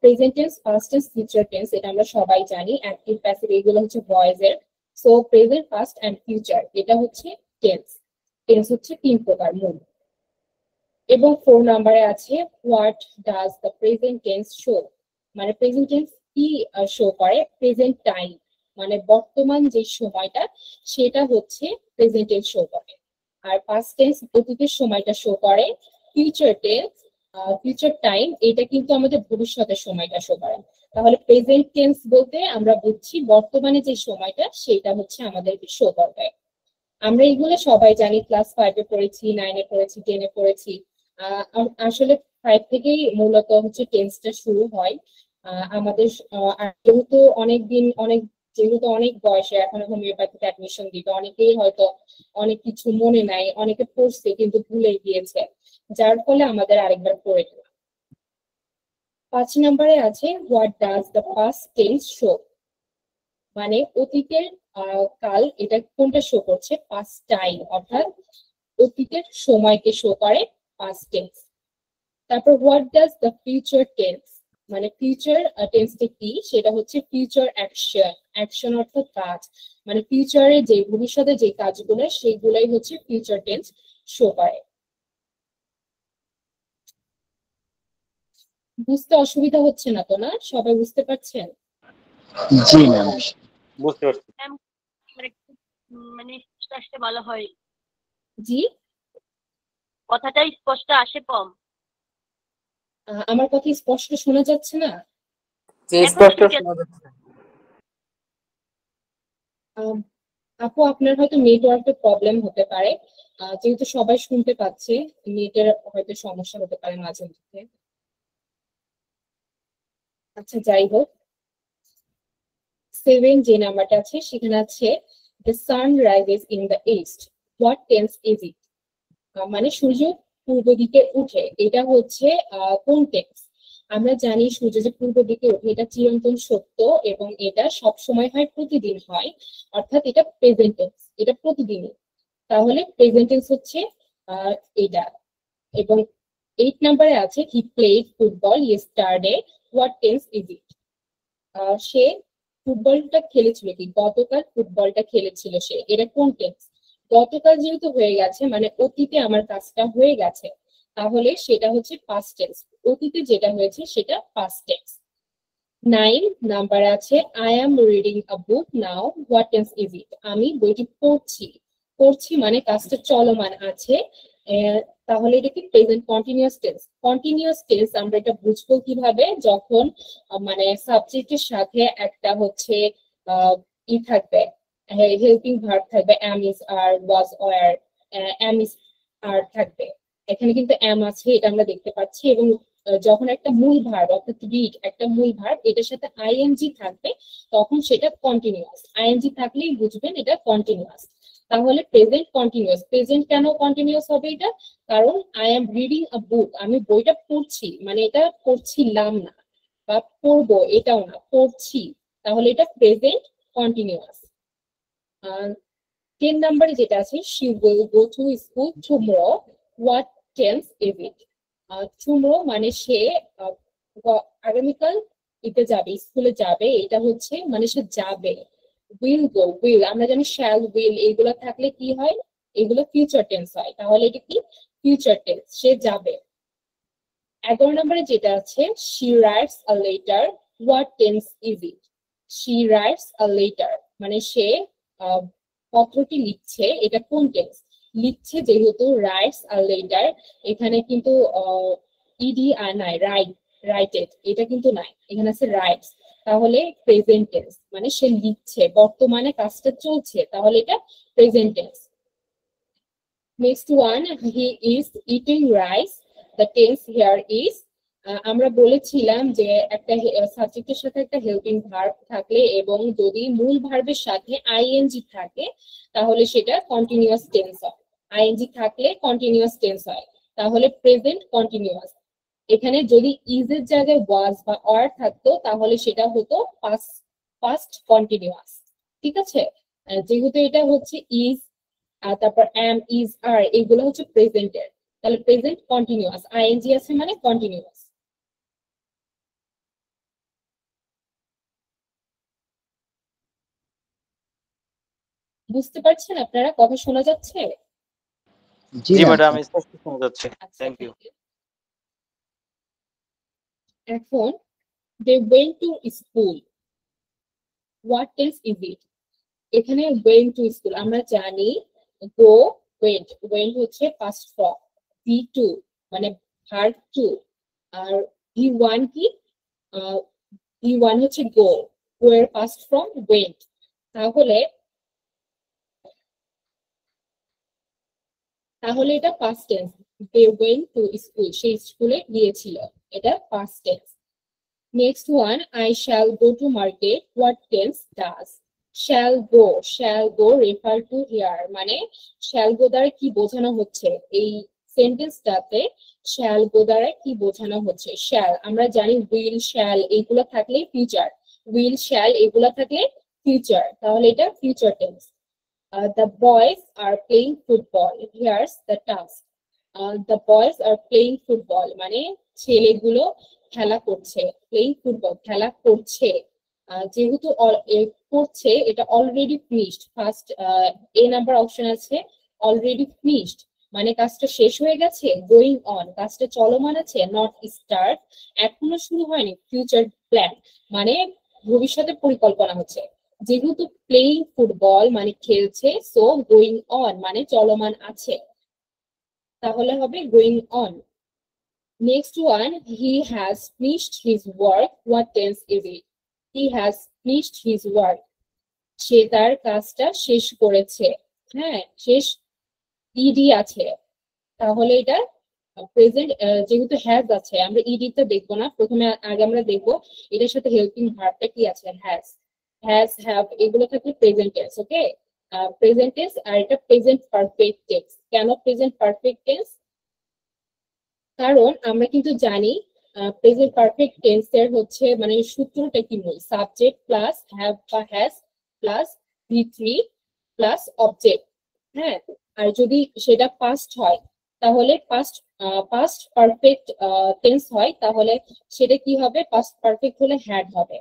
Present tense, past tense, future tense, এটা আমরা সবাই জানি। অ্যাক্টিভ, প্যাসিভ এগুলো হচ্ছে ভয়েস এর। So present, past and future এটা হচ্ছে টেন্স। টেন্স হচ্ছে 3 প্রকার মূল। এবং 4 নাম্বারে আছে, what does the present tense show, মানে প্রেজেন্ট টেন্স কি শো করে? প্রেজেন্ট টাইম, মানে বর্তমান যে সময়টা সেটা হচ্ছে প্রেজেন্ট টেন্স শো করে। আর পাস্ট টেন্স অতীতের সময়টা শো করে। ফিউচার টেন্স, ফিউচার টাইম, এটা কিন্তু আমাদের ভবিষ্যতের সময়টা শো করে। তাহলে প্রেজেন্ট টেন্স বলতে আমরা বুঝছি বর্তমানে যে সময়টা সেটা হচ্ছে আমাদের শো করবে। আমরা এগুলো সবাই জানি, ক্লাস 5-এ পড়েছি, 9-এ পড়েছি, 10-এ পড়েছি। আসলে 5 থেকেই মূলত হচ্ছে টেন্সটা শুরু হয় আমাদের। আর যেহেতু যেহেতু অনেক বয়সে এখন হোমিওপ্যাথিতে অ্যাডমিশন দিবে, অনেকেই হয়তো অনেক কিছু মনে নাই, অনেকে পড়ছে কিন্তু ভুলে গিয়েছে, যার ফলে আমাদের আরেকবার পড়ে নেওয়া। 5 নম্বরে আছে, what does the past tense show, মানে অতীতের কাল এটা কোনটা শো করছে? পাস্ট টাইম, অর্থাৎ অতীতের সময়কে শো করে পাস্ট টেন্স। তারপর what does the future tense, মানে ফিউচার টেন্সটা কি? সেটা হচ্ছে ফিউচার অ্যাকশন। অ্যাকশন অর্থাৎ কাজ, মানে ফিউচারে যে ভবিষ্যতে যে কাজগুলো সেইগুলাই হচ্ছে ফিউচার টেন্স শো করে। বুঝতে অসুবিধা হচ্ছে না তো? না, সবাই বুঝতে পারছেন? জি ম্যাম। বুঝতে পারছি। ম্যাম একটু মানে স্পষ্ট আসতে ভালো হয়, জি, কথাটা স্পষ্ট আসে কম। আমার কথা স্পষ্ট শোনা যাচ্ছে না? জি এখন স্পষ্ট ঠিক আছে। শোনা যাচ্ছে। আম, আপু আপনার হয়তো নেটওয়ার্কের প্রবলেম হতে পারে, যেহেতু সবাই শুনতে পাচ্ছে, নেটের হয়তো সমস্যা হতে পারে মাঝে মধ্যে। আচ্ছা, যাই হোক, 7 যে নাম্বারটা আছে সেখানে আছে, the sun rises in the east, what tense is ইট, মানে সূর্য পূর্ব দিকে উঠে, এটা হচ্ছে কোন টেন্স? আমরা জানি সূর্য যে পূর্ব দিকে ওঠে এটা চিরন্তন সত্য, এবং এটা সব সময় হয়, প্রতিদিন হয়, অর্থাৎ এটা প্রেজেন্ট টেন্স, এটা প্রতিদিনই। তাহলে প্রেজেন্ট টেন্স হচ্ছে এটা। এবং 8 নাম্বারে আছে, he played football yesterday, what tense is it, সে ফুটবলটা খেলেছিল কি? গতকাল ফুটবলটা খেলেছিল সে, এটা কোন টেন্স? গতকাল যেহেতু হয়ে গেছে, মানে অতীতে আমার কাজটা হয়ে গেছে, তাহলে সেটা হচ্ছে পাস্ট টেন্স। অতীতে যেটা হয়েছে সেটা পাস্ট টেন্স। 9 নাম্বার আছে, I am reading a book now, what tense is ইট, আমি বইটি পড়ছি। পড়ছি মানে কাজটা চলমান আছে, আহ, তাহলে এটা কি? Present continuous tense. Continuous tense আমরা এটা বুঝবো কিভাবে? যখন মানে সাবজেক্টের সাথে একটা হচ্ছে ই থাকবে, হেল্পিং ভার্ব থাকবে, am is are was were, am is are থাকবে। এখানে কিন্তু am আছে, এটা আমরা দেখতে পাচ্ছি। এবং যখন একটা মূল ভার্ব, অর্থাৎ রিড একটা মূল ভার্ব, এটার সাথে আইএনজি থাকবে, তখন সেটা কন্টিনিউয়াস। আইএনজি থাকলেই বুঝবেন এটা কন্টিনিউয়াস। তাহলে প্রেজেন্ট কন্টিনিউয়াস। প্রেজেন্ট কেন কন্টিনিউয়াস হবে এটা? কারণ আই এম রিডিং আ বুক, আমি বইটা পড়ছি, মানে এটা পড়ছিলাম না বা পড়বো এটাও না, পড়ছি, তাহলে এটা প্রেজেন্ট কন্টিনিউয়াস। 10 নাম্বারে যেটা আছে, she will go to school tomorrow, what tense is it, tomorrow মানে সে আগামীকাল ইতে যাবে, স্কুলে যাবে, এটা হচ্ছে মানে সে যাবে। উইল গো, উইল আমরা জানি, শ্যাল, উইল এগুলো থাকলে কি হয়? এগুলো ফিউচার টেন্স হয়, তাহলে এটা কি? ফিউচার টেন্স, সে যাবে। 11 নম্বরে যেটা আছে, she writes a letter, what tense is it, she writes a letter, মানে সে পত্রটি লিখছে, এটা কোন টেন্স? লিখছে যেহেতু writes a letter, এখানে কিন্তু ইডি আর নাই, রাইটেড এটা কিন্তু নাই, এখানে আছে রাইটস, তাহলে প্রেজেন্ট টেন্স, মানে সে লিখছে, বর্তমানে কাজটা চলছে, তাহলে এটা present tense. Next one, he is eating rice, the tense here is. আমরা বলেছিলাম যে একটা সাবজেক্টের সাথে একটা হেল্পিং ভার্ব থাকলে এবং যদি মূল ভার্বের সাথে আইএনজি থাকে তাহলে সেটা কন্টিনিউয়াস টেন্স হয়। আইএনজি থাকলে কন্টিনিউয়াস টেন্স হয়, তাহলে প্রেজেন্ট কন্টিনিউয়াস। এখানে যদি ইজ এর জায়গায় ওয়াজ বা আর থাকতো তাহলে সেটা হতো পাস্ট কন্টিনিউয়াস। ঠিক আছে, যেহেতু এটা হচ্ছে ইজ আর তারপর এম, ইজ, আর, এগুলো হচ্ছে প্রেজেন্টের, তাহলে প্রেজেন্ট কন্টিনিউয়াস, আইএনজি আছে মানে কন্টিনিউয়াস। বুঝতে পারছেন আপনারা? কথা শোনা যাচ্ছে? জি জি ম্যাম। ম্যাডাম, স্পষ্ট শোনা যাচ্ছে। আচ্ছা, থ্যাংক ইউ। thank you. এখন they went to school, what tense is it? এখানে went to school আমরা জানি go, went হচ্ছে past form, be to মানে verb to, আর be1 কি, be1 হচ্ছে go, go এর past form went। তাহলে এটা past tense, they went to school, সেই স্কুলে গিয়েছিল, এটা past tense। Next one, I shall go to market, what tense does? shall go refer to here, মানে shall go দ্বারা কি বোঝানো হচ্ছে, এই সেন্টেন্সটাতে shall go দ্বারা কি বোঝানো হচ্ছে? shall, আমরা জানি will, shall এগুলো থাকলে ফিউচার, will, shall এগুলো থাকলে ফিউচার, তাহলে এটা future tense. The boys are playing football, here's the task. The boys are playing football, মানে ছেলেগুলো খেলা করছে, প্লেইং ফুটবল খেলা করছে, যেহেতু করছে এটা অলরেডি ফিনিশড, ফার্স্ট এ নাম্বার অপশন আছে অলরেডি ফিনিশড, মানে কাজটা শেষ হয়ে গেছে, গোয়িং অন কাজটা চলমান আছে, নট স্টার্ট এখনো শুরু হয়নি, ফিউচার প্ল্যান মানে ভবিষ্যতে পরিকল্পনা হচ্ছে, যেহেতু প্লেইং ফুটবল মানে খেলছে, সো গোয়িং অন মানে চলমান আছে, তাহলে হবে going on. Next one, he has finished his work, what tense is it? He has finished his work, সে তার কাজটা শেষ করেছে, হ্যাঁ শেষ ইডি আছে, তাহলে এটা প্রেজেন্ট, যেহেতু হ্যাজ আছে আমরা ইডিটা দেখবো না, প্রথমে আগে আমরা দেখবো এটার সাথে হেল্পিং ভার্বটা কি আছে, হ্যাজ, হ্যাভ এগুলো থাকলে present tense, okay present tense, আর এটা প্রেজেন্ট পারফেক্ট টেন্স। কেন প্রেজেন্ট পারফেক্ট টেন্স? কারণ আমরা কিন্তু জানি প্রেজেন্ট পারফেক্ট টেন্সের হচ্ছে মানে সূত্রটা কি, মূল সাবজেক্ট প্লাস হ্যাভ বা has plus V3 plus object, হ্যাঁ, আর যদি সেটা পাস্ট হয় তাহলে পাস্ট পারফেক্ট টেন্স হয় তাহলে সেটা কি হবে, পাস্ট পারফেক্ট হলে হ্যাড হবে,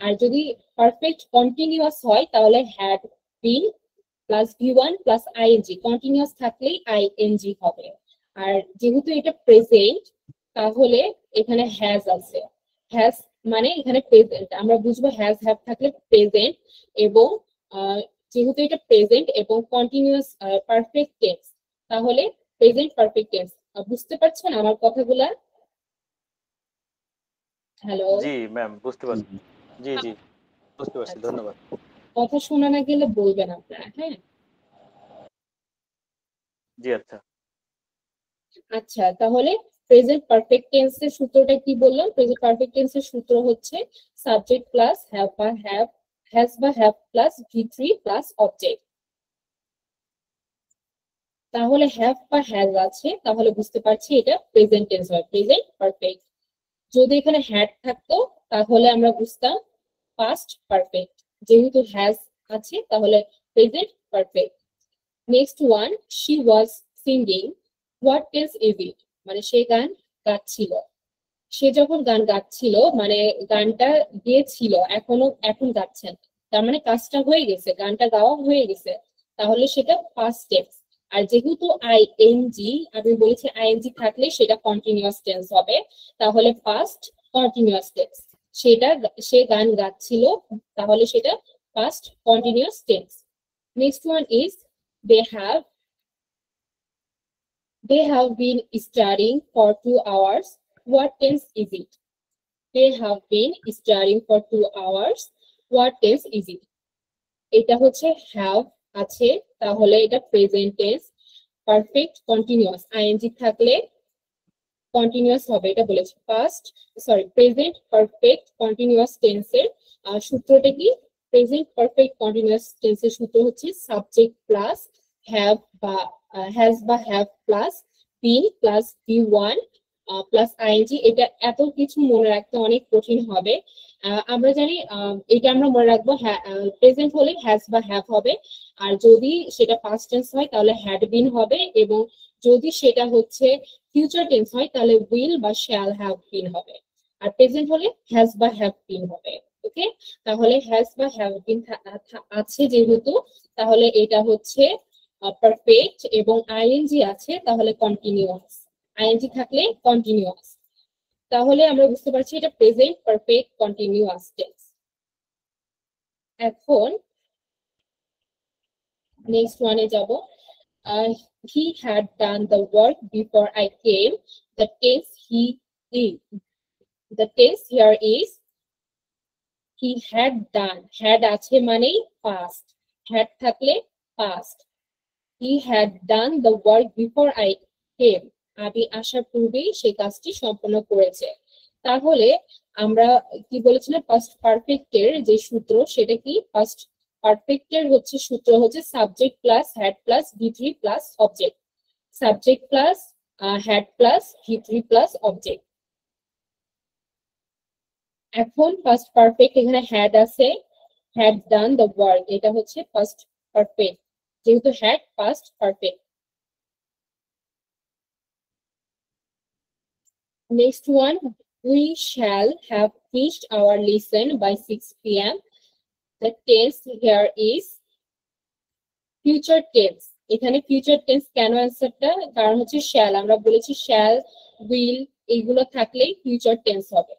আর যদি পারফেক্ট কন্টিনিউয়াস হয় তাহলে had been plus V1 plus ING, continuous থাকলেই আইএনজি হবে। আর যেহেতু এটা প্রেজেন্ট তাহলে এখানে হ্যাজ আছে, হ্যাজ মানে এখানে প্রেজেন্ট, আমরা বুঝবো হ্যাজ হ্যাভ থাকলে প্রেজেন্ট, এবং যেহেতু এটা প্রেজেন্ট এবং কন্টিনিউয়াস পারফেক্ট টেন্স তাহলে প্রেজেন্ট পারফেক্ট টেন্স। বুঝতে পারছেন আমার কথাগুলা? হ্যালো, জি ম্যাম, বুঝতে পারছি। জি জি, বুঝতে পারছি, আচ্ছা। ধন্যবাদ। কথা শোনা না গেলে বলবেন আপনারা, হ্যাঁ। জি আচ্ছা। আচ্ছা, তাহলে প্রেজেন্ট পারফেক্ট টেন্সের সূত্রটা কি বললাম? প্রেজেন্ট পারফেক্ট টেন্সের সূত্র হচ্ছে সাবজেক্ট প্লাস হ্যাভ বা হ্যাজ বা have plus V3 plus object. তাহলে হ্যাভ বা হ্যাজ আছে তাহলে বুঝতে পারছি এটা প্রেজেন্ট টেন্স হয়, প্রেজেন্ট পারফেক্ট। যদি এখানে হ্যাড থাকতো তাহলে আমরা বুঝতাম পাস্ট পারফেক্ট, যেহেতু হ্যাজ আছে তাহলে present perfect. Next one, she was singing, what tense is ইট? মানে সে গান গাচ্ছিল, সে যখন গান গাচ্ছিল মানে গানটা গেয়েছিল, এখন গাচ্ছেন, তার মানে কাজটা হয়ে গেছে, গানটা গাওয়া হয়ে গেছে, তাহলে সেটা পাস্ট টেন্স। আর যেহেতু আইএনজি, আমি বলেছি আইএনজি থাকলে সেটা কন্টিনিউয়াস টেন্স হবে, তাহলে পাস্ট কন্টিনিউয়াস টেন্স, সে গান গাচ্ছিল তাহলে সেটা past continuous tense. Next one is they have been studying for 2 hours, what tense is it? they have been studying for 2 hours. What tense is it? এটা হচ্ছে have আছে, তাহলে এটা present tense. Perfect continuous ING থাকলে continuous হবে, এটা বলেছি। Present perfect continuous টেন্সের সূত্রটা কি? প্রেজেন্ট পারফেক্ট কন্টিনিউয়াস টেন্সের সূত্র হচ্ছে সাবজেক্ট প্লাস হ্যাভ বা হ্যাজ বা have plus been plus V one plus ING. এটা এত কিছু মনে রাখতে অনেক কঠিন হবে। আমরা জানি এটা আমরা মনে রাখবো, প্রেজেন্ট হলে হ্যাজ বা হ্যাভ হবে, আর যদি সেটা পাস্ট টেন্স হয় তাহলে হ্যাড বিন হবে, এবং যদি সেটা হচ্ছে ফিউচার টেন্স হয় তাহলে উইল বা শ্যাল হ্যাভ বিন হবে, আর প্রেজেন্ট হলে হ্যাজ বা হ্যাভ বিন হবে। ওকে, তাহলে হ্যাজ বা হ্যাভ বিন আছে যেহেতু, তাহলে এটা হচ্ছে পারফেক্ট, এবং আইএনজি আছে তাহলে কন্টিনিউয়াস। আইএনজি থাকলে কন্টিনিউয়াস, তাহলে আমরা বুঝতে পারছি এটা প্রেজেন্ট পারফেক্ট কন্টিনিউয়াস টেন্স। এখন নেক্সট ওয়ানে যাব। He had done the work before I came. The tense he is. The tense here is he had done. Had আছে মানে past. Had থাকলে past. He had done the work before I came. আমি আসার পূর্বেই সেই কাজটি সম্পন্ন করেছে। তাহলে আমরা কি বলেছিলাম, পাস্ট পারফেক্টের যে সূত্র সেটা কি? পাস্ট পারফেক্টের হচ্ছে সূত্র হচ্ছে subject plus had plus V3 plus object. Subject plus had plus V3 plus object. এখন পাস্ট পারফেক্ট, এখানে হ্যাড আছে, হ্যাড ডান দ্য ওয়ার্ক, এটা হচ্ছে পাস্ট পারফেক্ট, যেহেতু had passed perfect. Next one, we shall have finished our lesson by 6 p.m. The tense here is future tense. এখানে future tense কেন অ্যান্সারটা? কারণ হচ্ছে shall, আমরা বলেছি shall, will এগুলো থাকলে future tense হবে,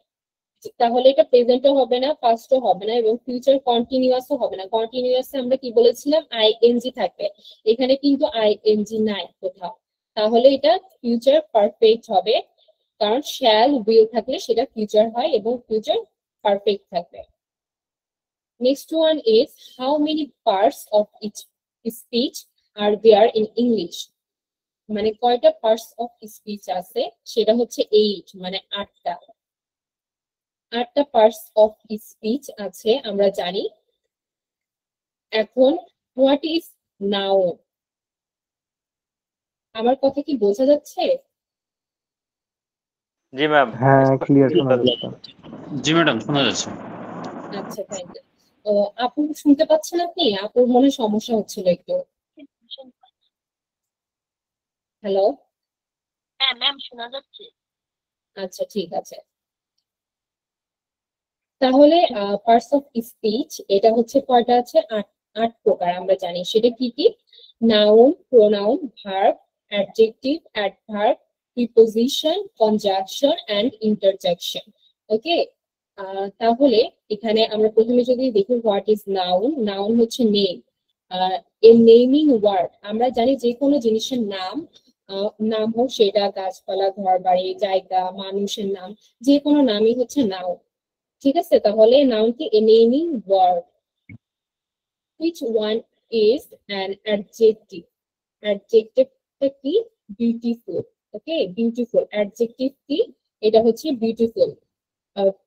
তাহলে এটা প্রেজেন্টও হবে না, পাস্টও হবে না, এবং ফিউচার কন্টিনিউয়াসও হবে না। কন্টিনিউয়াসে আমরা কি বলেছিলাম? আইএনজি থাকবে, এখানে কিন্তু আইএনজি নাই কোথাও, তাহলে এটা ফিউচার পারফেক্ট হবে, কারণ শ্যাল উইল থাকলে সেটা ফিউচার হয় এবং ফিউচার পারফেক্ট থাকবে। Next one is how many parts of each speech are there in English. মানে কয়টা পার্টস অফ স্পিচ আছে, সেটা হচ্ছে 8, মানে 8টা। 8টা পার্টস অফ স্পিচ আছে আমরা জানি। এখন হোয়াট ইজ নাউন? আমার কথা কি বোঝা যাচ্ছে? জি ম্যাম, হ্যাঁ ক্লিয়ার শোনা যাচ্ছে। জি ম্যাডাম, শোনা যাচ্ছে। আচ্ছা, থ্যাংক ইউ। আপু শুনতে পাচ্ছেন আপনি? আপুর মনে হয় সমস্যা হচ্ছিল একটু। হ্যালো, হ্যাঁ ম্যাম, শোনা যাচ্ছে। আচ্ছা ঠিক আছে। তাহলে পার্টস অফ স্পিচ এটা হচ্ছে কয়টা আছে? 8 প্রকার আমরা জানি। সেটা কি কি? Noun, pronoun, verb, adjective, adverb, preposition, conjunction and interjection. Okay, তাহলে এখানে আমরা প্রথমে যদি দেখি হোয়াট ইজ নাউন। নাউন হচ্ছে নেম, এ নেমিং ওয়ার্ড। আমরা জানি যে কোনো জিনিসের নাম, নাম হোক সেটা গাছপালা, ঘর বাড়ি, জায়গা, মানুষের নাম, যে কোনো নামই হচ্ছে নাউন। ঠিক আছে, তাহলে নাউন কি? A naming word. Which one is an adjective? Adjectiveটা কি? বিউটিফুল। ওকে, বিউটিফুল। অ্যাডজেক্টিভ কি? এটা হচ্ছে বিউটিফুল।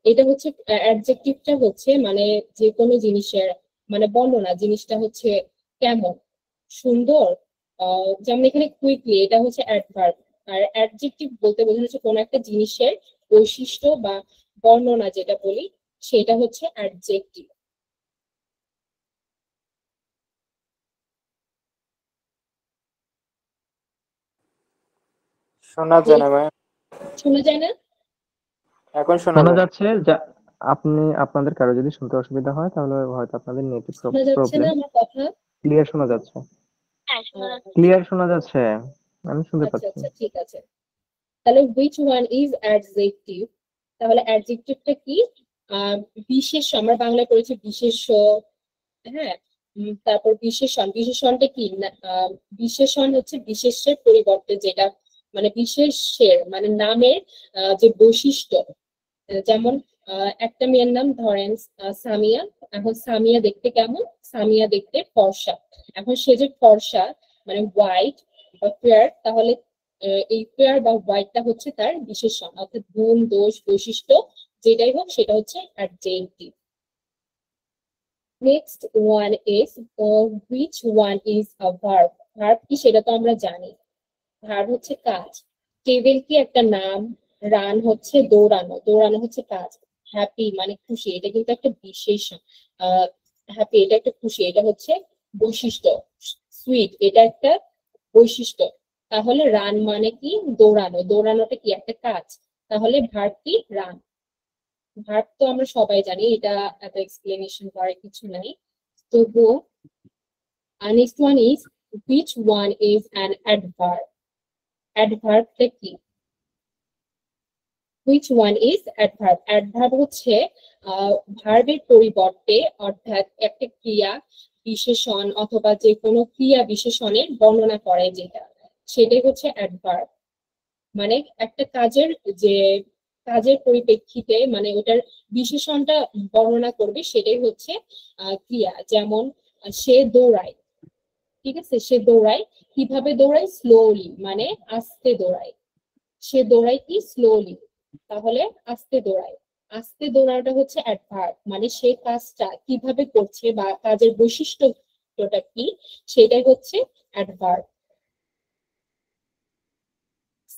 এটা হচ্ছে অ্যাডজেক্টিভটা হচ্ছে মানে যে কোনো জিনিসের মানে বর্ণনা, জিনিসটা হচ্ছে কেমন, সুন্দর। যেমন এখানে কুইকলি, এটা হচ্ছে অ্যাডভার্ব। আর অ্যাডজেক্টিভ বলতে বোঝানো হচ্ছে কোনো একটা জিনিসের বৈশিষ্ট্য বা বর্ণনা যেটা বলি সেটা হচ্ছে অ্যাডজেক্টিভ। শোনা যায় না ম্যাম, শোনা যায় না? এখন শোনা শোনা যায়। যাচ্ছে। আপনি আপনাদের কারো যদি শুনতে অসুবিধা হয় তাহলে হয়তো আপনাদের নেট শোনা যাচ্ছে না প্রবলেম। আমার কথা? ক্লিয়ার শোনা যাচ্ছে, হ্যাঁ শোনা যাচ্ছে। ক্লিয়ার শোনা যাচ্ছে, আমি শুনতে আচ্ছা পাচ্ছি। আচ্ছা ঠিক আছে। তাহলে which one is adjective? তাহলে অ্যাডজেক্টিভটা কি? বিশেষ্য, আমরা বাংলায় পড়েছি বিশেষ্য। হ্যাঁ, তারপর বিশেষণ। বিশেষণটা কি? বিশেষণ হচ্ছে বিশেষ্যের পরিবর্তে, যেটা মানে বিশেষ্যের মানে নামের যে বৈশিষ্ট্য, যেমন একটা মেয়ের নাম ধরেন সামিয়া। এখন সামিয়া দেখতে কেমন? সামিয়া দেখতে ফর্সা। এখন সে যে ফর্সা মানে হোয়াইট বা ফেয়ার, তাহলে এই ফেয়ার বা হোয়াইটটা হচ্ছে তার বিশেষণ, অর্থাৎ গুণ, দোষ, বৈশিষ্ট্য যেটাই হোক সেটা হচ্ছে adjective. Next one is which one is a verb? Verb কি সেটা তো আমরা জানি। ভার্ব হচ্ছে কাজ। টেবিল কি একটা নাম, রান হচ্ছে দৌড়ানো, দৌড়ানো হচ্ছে কাজ। হ্যাপি মানে খুশি, এটা কিন্তু একটা বিশেষণ। হ্যাপি এটা একটা খুশি, এটা হচ্ছে বৈশিষ্ট্য। সুইট এটা একটা বৈশিষ্ট্য। তাহলে রান মানে কি? দৌড়ানো, দৌড়ানোটা কি একটা কাজ। তাহলে ভার্ব কি? রান। ভার্ব তো আমরা সবাই জানি, এটা এত এক্সপ্লেনেশন করার কিছু নাই। তবুও next one is which one is an adverb? অ্যাডভার্বটা কি? which one is adverb? adverb হচ্ছে ভার্বের পরিবর্তে, অর্থাৎ একটা ক্রিয়া বিশেষণ অথবা যে কোনো ক্রিয়া বিশেষণের বর্ণনা করে যেটা, সেটাই হচ্ছে adverb। মানে একটা কাজের যে কাজের পরিপ্রেক্ষিতে মানে ওটার বিশেষণটা বর্ণনা করবে, সেটাই হচ্ছে ক্রিয়া। যেমন সে দৌড়ায়, ঠিক আছে, সে দৌড়ায়। কিভাবে দৌড়ায়? স্লোলি মানে আস্তে দৌড়ায়। সে দৌড়ায় কি? স্লোলি, তাহলে আস্তে দৌড়ায়। আস্তে দৌড়ানোটা হচ্ছে অ্যাডভার্ব, মানে সে কাজটা কিভাবে করছে বা কাজের বৈশিষ্ট্যটা কি সেটাই হচ্ছে অ্যাডভার্ব।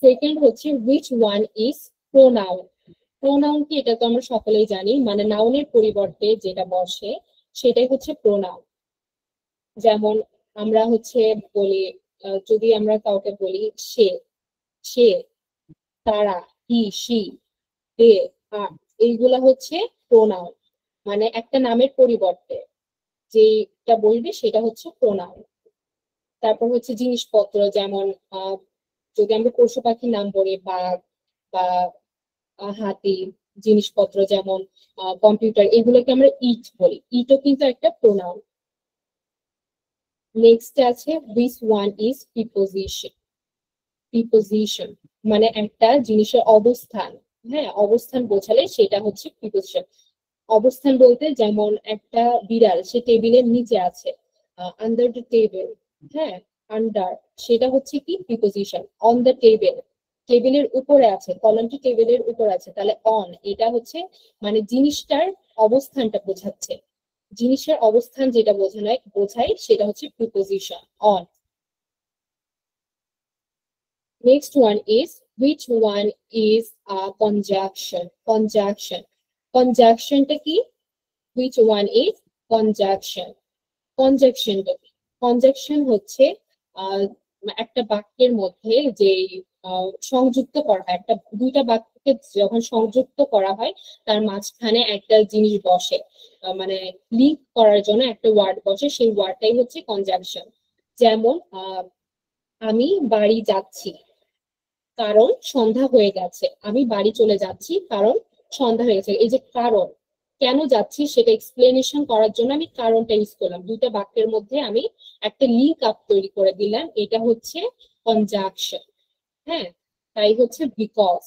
সেকেন্ড হচ্ছে which one is pronoun? Pronoun কি এটা তো আমরা সকলেই জানি, মানে নাউনের পরিবর্তে যেটা বসে সেটাই হচ্ছে প্রোনাউন। যেমন আমরা হচ্ছে বলি, যদি আমরা কাউকে বলি সে, সে, তারা, হি, সি, দে, এইগুলা হচ্ছে প্রোনাউন, মানে একটা নামের পরিবর্তে যেটা বলবে সেটা হচ্ছে প্রোনাউন। তারপর হচ্ছে জিনিসপত্র, যেমন যদি আমরা পশু পাখির নাম বলি বাঘ বা হাতি, জিনিসপত্র যেমন কম্পিউটার, এগুলোকে আমরা ইট বলি, ইটও কিন্তু একটা প্রোনাউন। নেক্সট আছে which one is preposition? Preposition মানে একটা জিনিসের অবস্থান, হ্যাঁ, অবস্থান বোঝালে সেটা হচ্ছে প্রিপোজিশন। অবস্থান বলতে যেমন একটা বিড়াল সে টেবিলের নিচে আছে, আন্ডার দ্য টেবিল, হ্যাঁ, আন্ডার সেটা হচ্ছে কি? প্রিপোজিশন। অন দ্য টেবিল টেবিলের উপরে আছে, কলমটি টেবিলের উপর আছে, তাহলে অন এটা হচ্ছে মানে জিনিসটার অবস্থানটা বোঝাচ্ছে। জিনিসের অবস্থান যেটা বোঝায় সেটা হচ্ছে preposition, on. Next one is which one is a conjunction? Conjunction. Conjunction টা কি? Which one is conjunction? Conjunction টা কি? Conjunction হচ্ছে একটা বাক্যের মধ্যে যে সংযুক্ত করা হয়, একটা দুইটা বাক্যকে যখন সংযুক্ত করা হয় তার মাঝখানে একটা জিনিস বসে, মানে লিঙ্ক করার জন্য একটা ওয়ার্ড বসে, সেই ওয়ার্ডটাই হচ্ছে কনজাংশন। যেমন আমি বাড়ি যাচ্ছি কারণ সন্ধ্যা হয়ে গেছে, আমি বাড়ি চলে যাচ্ছি কারণ সন্ধ্যা হয়ে গেছে। এই যে কারণ, কেন যাচ্ছি সেটা এক্সপ্লেনেশন করার জন্য আমি কারণটা ইউজ করলাম, দুইটা বাক্যের মধ্যে আমি একটা লিঙ্ক আপ তৈরি করে দিলাম, এটা হচ্ছে কনজাংশন। হ্যাঁ, তাই হচ্ছে বিকজ,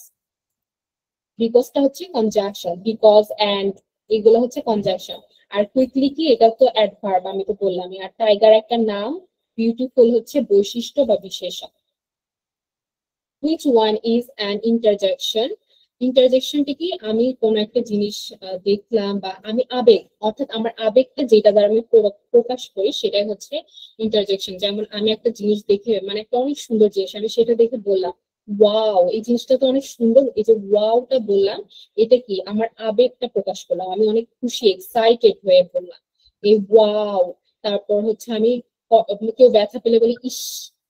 বিকজটা হচ্ছে কনজাংশন, বিকজ অ্যান্ড এগুলো হচ্ছে কনজাংশন। আর কুইকলি কি, এটা তো অ্যাডভার্ব আমি তো বললামই। আর টাইগার একটা নাম, বিউটিফুল হচ্ছে বৈশিষ্ট্য বা বিশেষণ। which one is an interjection? ইন্টারজেকশনটা কি? আমি কোন একটা জিনিস দেখলাম বা আমি আবেগ, অর্থাৎ আমার আবেগটা যেটা দ্বারা আমি প্রকাশ করি সেটাই হচ্ছে ইন্টারজেকশন। যেমন আমি একটা জিনিস দেখে, মানে একটা অনেক সুন্দর জিনিস, আমি সেটা দেখে বললাম ওয়াও, এই জিনিসটা তো অনেক সুন্দর, এই যে ওয়াওটা বললাম এটা কি? আমার আবেগটা প্রকাশ করলাম, আমি অনেক খুশি, এক্সাইটেড হয়ে বললাম এই ওয়াও। তারপর হচ্ছে আমি কেউ ব্যথা পেলে বলি ইস,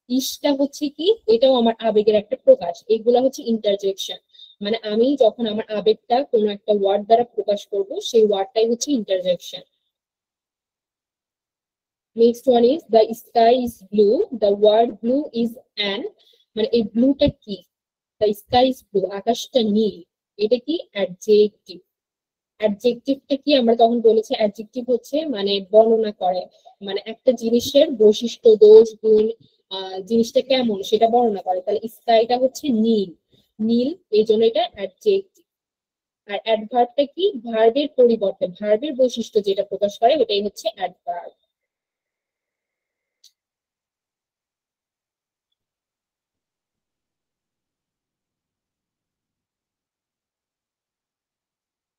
ইসটা হচ্ছে কি? এটাও আমার আবেগের একটা প্রকাশ। এগুলা হচ্ছে ইন্টারজেকশন, মানে আমি যখন আমার আবেগটা কোনো একটা ওয়ার্ড দ্বারা প্রকাশ করব সেই ওয়ার্ডটাই হচ্ছে interjection. Next one is the sky is blue, the word blue is an, মানে এই ব্লুটা কি? দ্য স্কাই ইজ ব্লু, আকাশটা নীল, এটা কি? অ্যাডজেক্টিভ। অ্যাডজেক্টিভটা কি? আমরা তখন বলেছি অ্যাডজেক্টিভ হচ্ছে মানে বর্ণনা করে, মানে একটা জিনিসের বৈশিষ্ট্য, দোষ, গুণ, জিনিসটা কেমন সেটা বর্ণনা করে। তাহলে স্কাইটা হচ্ছে নীল, নীল এই জন্য এটা অ্যাডজেক্টিভ। আর অ্যাডভার্বটা কি? ভার্বের পরিবর্তে, ভার্বের বৈশিষ্ট্য যেটা প্রকাশ করে ওটাই হচ্ছে অ্যাডভার্ব।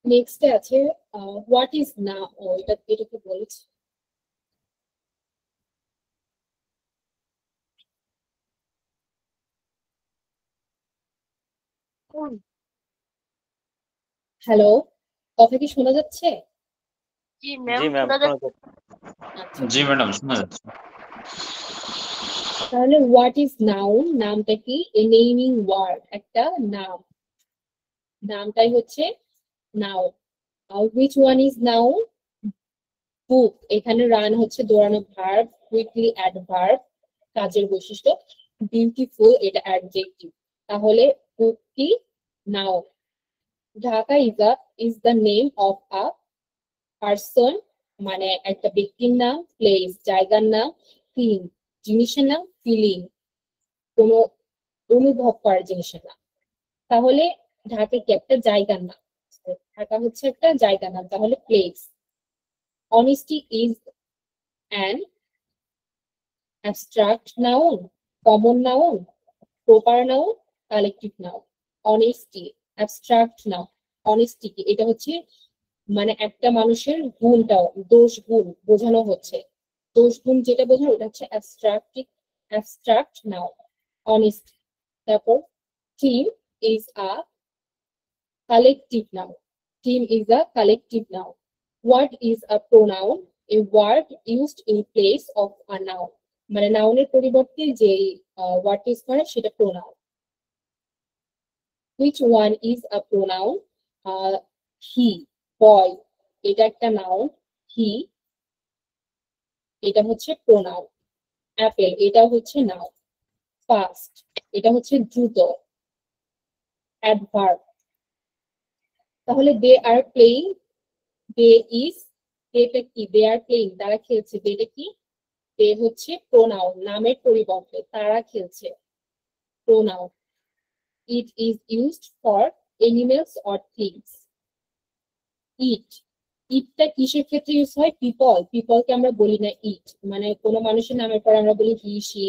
নেক্সটে আছে হোয়াট ইজ নাও। এটাকে বলেছি। হ্যালো, কথা কি শোনা যাচ্ছে? জি ম্যাম, জি ম্যাম শোনা শোনা যাচ্ছে। যাচ্ছে। আচ্ছা, জি ম্যাডাম, শোনা যাচ্ছে। তাহলে হোয়াট ইজ নাউন, নামটা কি? এ নেমিং ওয়ার্ড, একটা নাম, নামটাই হচ্ছে noun. Which one is noun? Book, এখানে রান হচ্ছে দৌড়ানো ভার্ব, কুইকলি অ্যাডভার্ব কাজের বৈশিষ্ট্য, বিউটিফুল এটা অ্যাডজেক্টিভ। তাহলে বুক কি? Noun. Dhaka is the name of a person, মানে একটা ব্যক্তির নাম, প্লেস জায়গার নাম, থিং জিনিসের নাম, ফিলিং কোনো অনুভব করার জিনিসের নাম। তাহলে ঢাকা কি একটা জায়গার নাম? ঢাকা হচ্ছে একটা জায়গার নাম, তাহলে place. Honesty is an abstract noun, common noun, proper noun, collective noun. Honesty abstract noun. Honesty কি? এটা হচ্ছে মানে একটা মানুষের গুণটাও, দোষ গুণ বোঝানো হচ্ছে, দোষ গুণ যেটা বোঝানো ওটা হচ্ছে অ্যাবস্ট্রাক্ট নাউন, অনেস্টি। তারপর team is a collective noun. Team is a collective noun. What is a pronoun? A word used in place of a noun. মানে নাউনের পরিবর্তে যে ওয়ার্ড ইউজ করে সেটা pronoun. Which one is a pronoun? He, boy, এটা একটা noun. He, এটা হচ্ছে প্রোনাউন। অ্যাপেল, এটা হচ্ছে নাউন। ফাস্ট, এটা হচ্ছে দ্রুত, অ্যাডভার্ব। তাহলে দে আর প্লেইং, দে ইজ, এটা কি? দে আর প্লেইং, তারা খেলছে, এটা কি? দে হচ্ছে প্রোনাউন, নামের পরিবর্তে, তারা খেলছে, pronoun. It is used for animals or things. It, ইটটা কিসের ক্ষেত্রে ইউজ হয়? পিপল, পিপলকে আমরা বলি না ইট, মানে কোনো মানুষের নামের পর আমরা বলি হি, সি,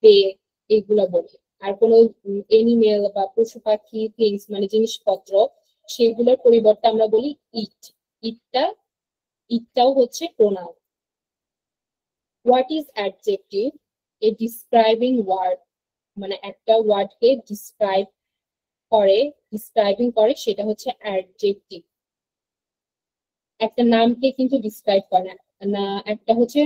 দে, এগুলা বলি। আর কোনো এনিমেল বা পশু পাখি, থিংস মানে জিনিসপত্র, সেগুলোর পরিবর্তে আমরা বলি ইট। ইটটা, ইটটাও হচ্ছে pronoun. What is adjective? A describing word, মানে একটা ওয়ার্ডকে ডিসক্রাইব করে, ডিসক্রাইবিং করে, সেটা হচ্ছে অ্যাডজেক্টিভ। একটা নামকে কিন্তু ডিসক্রাইব করে না, একটা হচ্ছে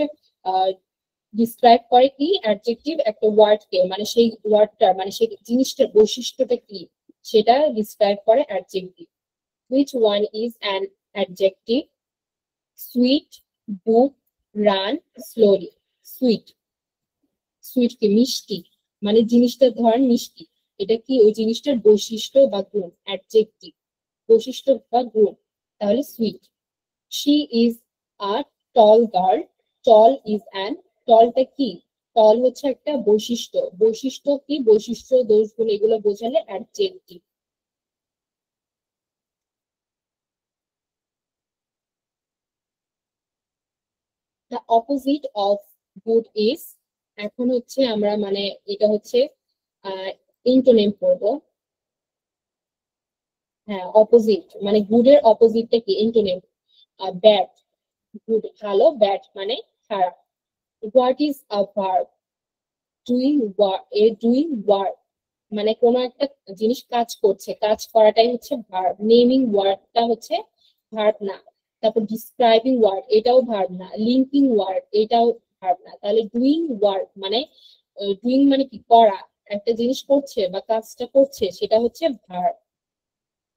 ডিসক্রাইব করে কি? অ্যাডজেক্টিভ একটা ওয়ার্ডকে, মানে সেই ওয়ার্ডটার মানে সেই জিনিসটার বৈশিষ্ট্যটা কি সেটা ডিসক্রাইব করে adjective. Which one is an adjective? Sweet, book, run, slowly. Sweet, sweet কি? মিষ্টি, মানে জিনিসটার ধরেন মিষ্টি, এটা কি? ওই জিনিসটার বৈশিষ্ট্য বা গুণ, অ্যাডজেক্টিভ, বৈশিষ্ট্য বা গুণ, তাহলে sweet. She is a tall girl, tall is an, টলটা কি? টল হচ্ছে একটা বৈশিষ্ট্য, বৈশিষ্ট্য কি? বৈশিষ্ট্য, দোষ, গুণ এগুলো বোঝালে adjective. The opposite of good is, এখন হচ্ছে আমরা মানে এটা হচ্ছে ইন্টোনেম করবো। হ্যাঁ, অপোজিট মানে গুডের অপোজিটটা কি? ইন্টোনেম। ব্যাড, গুড ভালো, ব্যাড মানে খারাপ। What is a verb? Doing work, a doing work মানে কোনো একটা জিনিস কাজ করছে, কাজ করাটাই হচ্ছে ভার্ব। নেমিং ওয়ার্ডটা হচ্ছে ভার্ব না। তারপর ডিসক্রাইবিং ওয়ার্ড, এটাও ভার্ব না। লিঙ্কিং ওয়ার্ড, এটাও ভার্ব না। তাহলে ডুইং ওয়ার্ক মানে, ডুইং মানে কি? করা, একটা জিনিস করছে বা কাজটা করছে, সেটা হচ্ছে verb.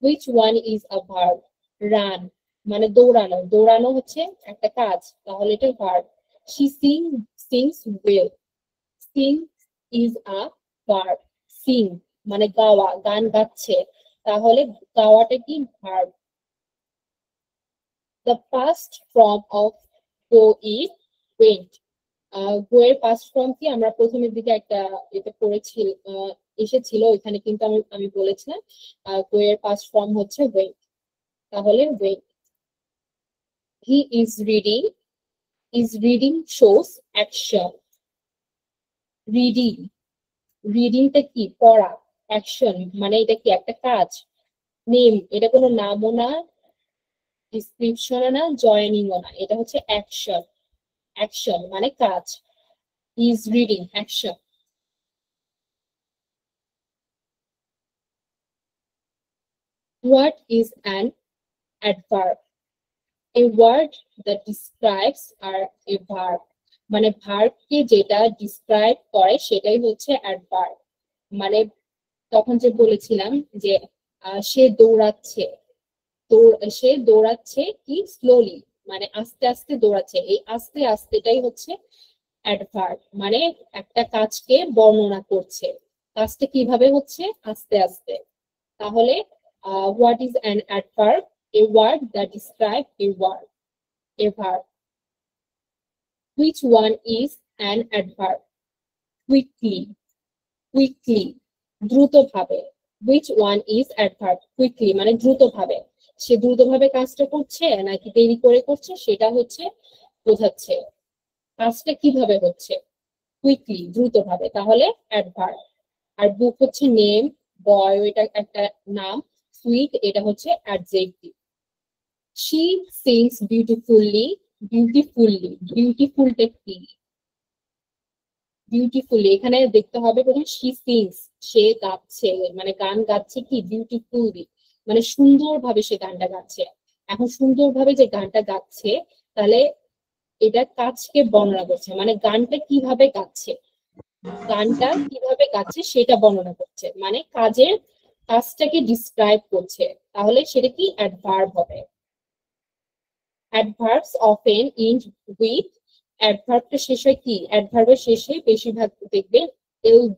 Which one is a verb? Run মানে দৌড়ানো, দৌড়ানো হচ্ছে একটা কাজ, তাহলে এটা verb. She sings well, sing is a verb. Sing মানে গাওয়া, গান গাচ্ছে, তাহলে গাওয়াটা কি? Verb. The past form of go is went. Go এর পাস্ট ফর্ম কি? আমরা প্রথমের দিকে একটা এটা পড়েছিল, এসেছিল ওইখানে কিন্তু আমি আমি বলেছিলাম গো এর পাস্ট ফর্ম হচ্ছে ওয়েন্ট। তাহলে wait. He is reading. Is reading shows action. Reading. রিডিংটা কি? পড়া। অ্যাকশন মানে এটা কি একটা কাজ। নেম এটা কোনো নামও না, ডিসক্রিপশনও না, জয়েনিংও না, এটা হচ্ছে অ্যাকশন। অ্যাকশন মানে কাজ। Is reading action. What is an adverb? A word that describes or a verb. মানে ভার্বকে যেটা ডিসক্রাইব করে সেটাই হচ্ছে অ্যাডভার্ব। মানে তখন যে বলেছিলাম যে সে দৌড়াচ্ছে, সে দৌড়াচ্ছে কি স্লোলি, মানে আস্তে আস্তে দৌড়াচ্ছে, এই আস্তে আস্তেটাই হচ্ছে অ্যাডভার্ব, মানে একটা কাজকে বর্ণনা করছে। কাজটা কিভাবে হচ্ছে? আস্তে আস্তে। তাহলে what is an adverb? A word that describe a word, a verb. Which one is an adverb? Quickly. Quickly. দ্রুতভাবে। Which one is adverb? Quickly মানে দ্রুতভাবে। সে দ্রুতভাবে কাজটা করছে নাকি দেরি করে করছে সেটা হচ্ছে বোঝাচ্ছে। কাজটা কিভাবে হচ্ছে? কুইকলি দ্রুতভাবে, তাহলে অ্যাডভার্ব। আর বুক হচ্ছে নেম, বয় এটা একটা নাম, সুইট এটা হচ্ছে adjective. She sings beautifully. Beautifully. বিউটিফুলটা কি? বিউটিফুলি এখানে দেখতে হবে প্রথমে she sings, সে গাচ্ছে, মানে গান গাচ্ছে কি? বিউটিফুলি মানে সুন্দরভাবে সে গানটা গাচ্ছে। এখন সুন্দরভাবে যে গানটা গাচ্ছে তাহলে এটা কাজকে বর্ণনা করছে, মানে গানটা কিভাবে গাচ্ছে, গানটা কিভাবে গাচ্ছে সেটা বর্ণনা করছে, মানে কাজটাকে ডিসক্রাইব করছে। তাহলে সেটা কি? অ্যাডভার্ব হবে। Adverbs often end with, অ্যাডভার্বটা শেষ হয় কি? অ্যাডভার্বের শেষে বেশিরভাগ দেখবেন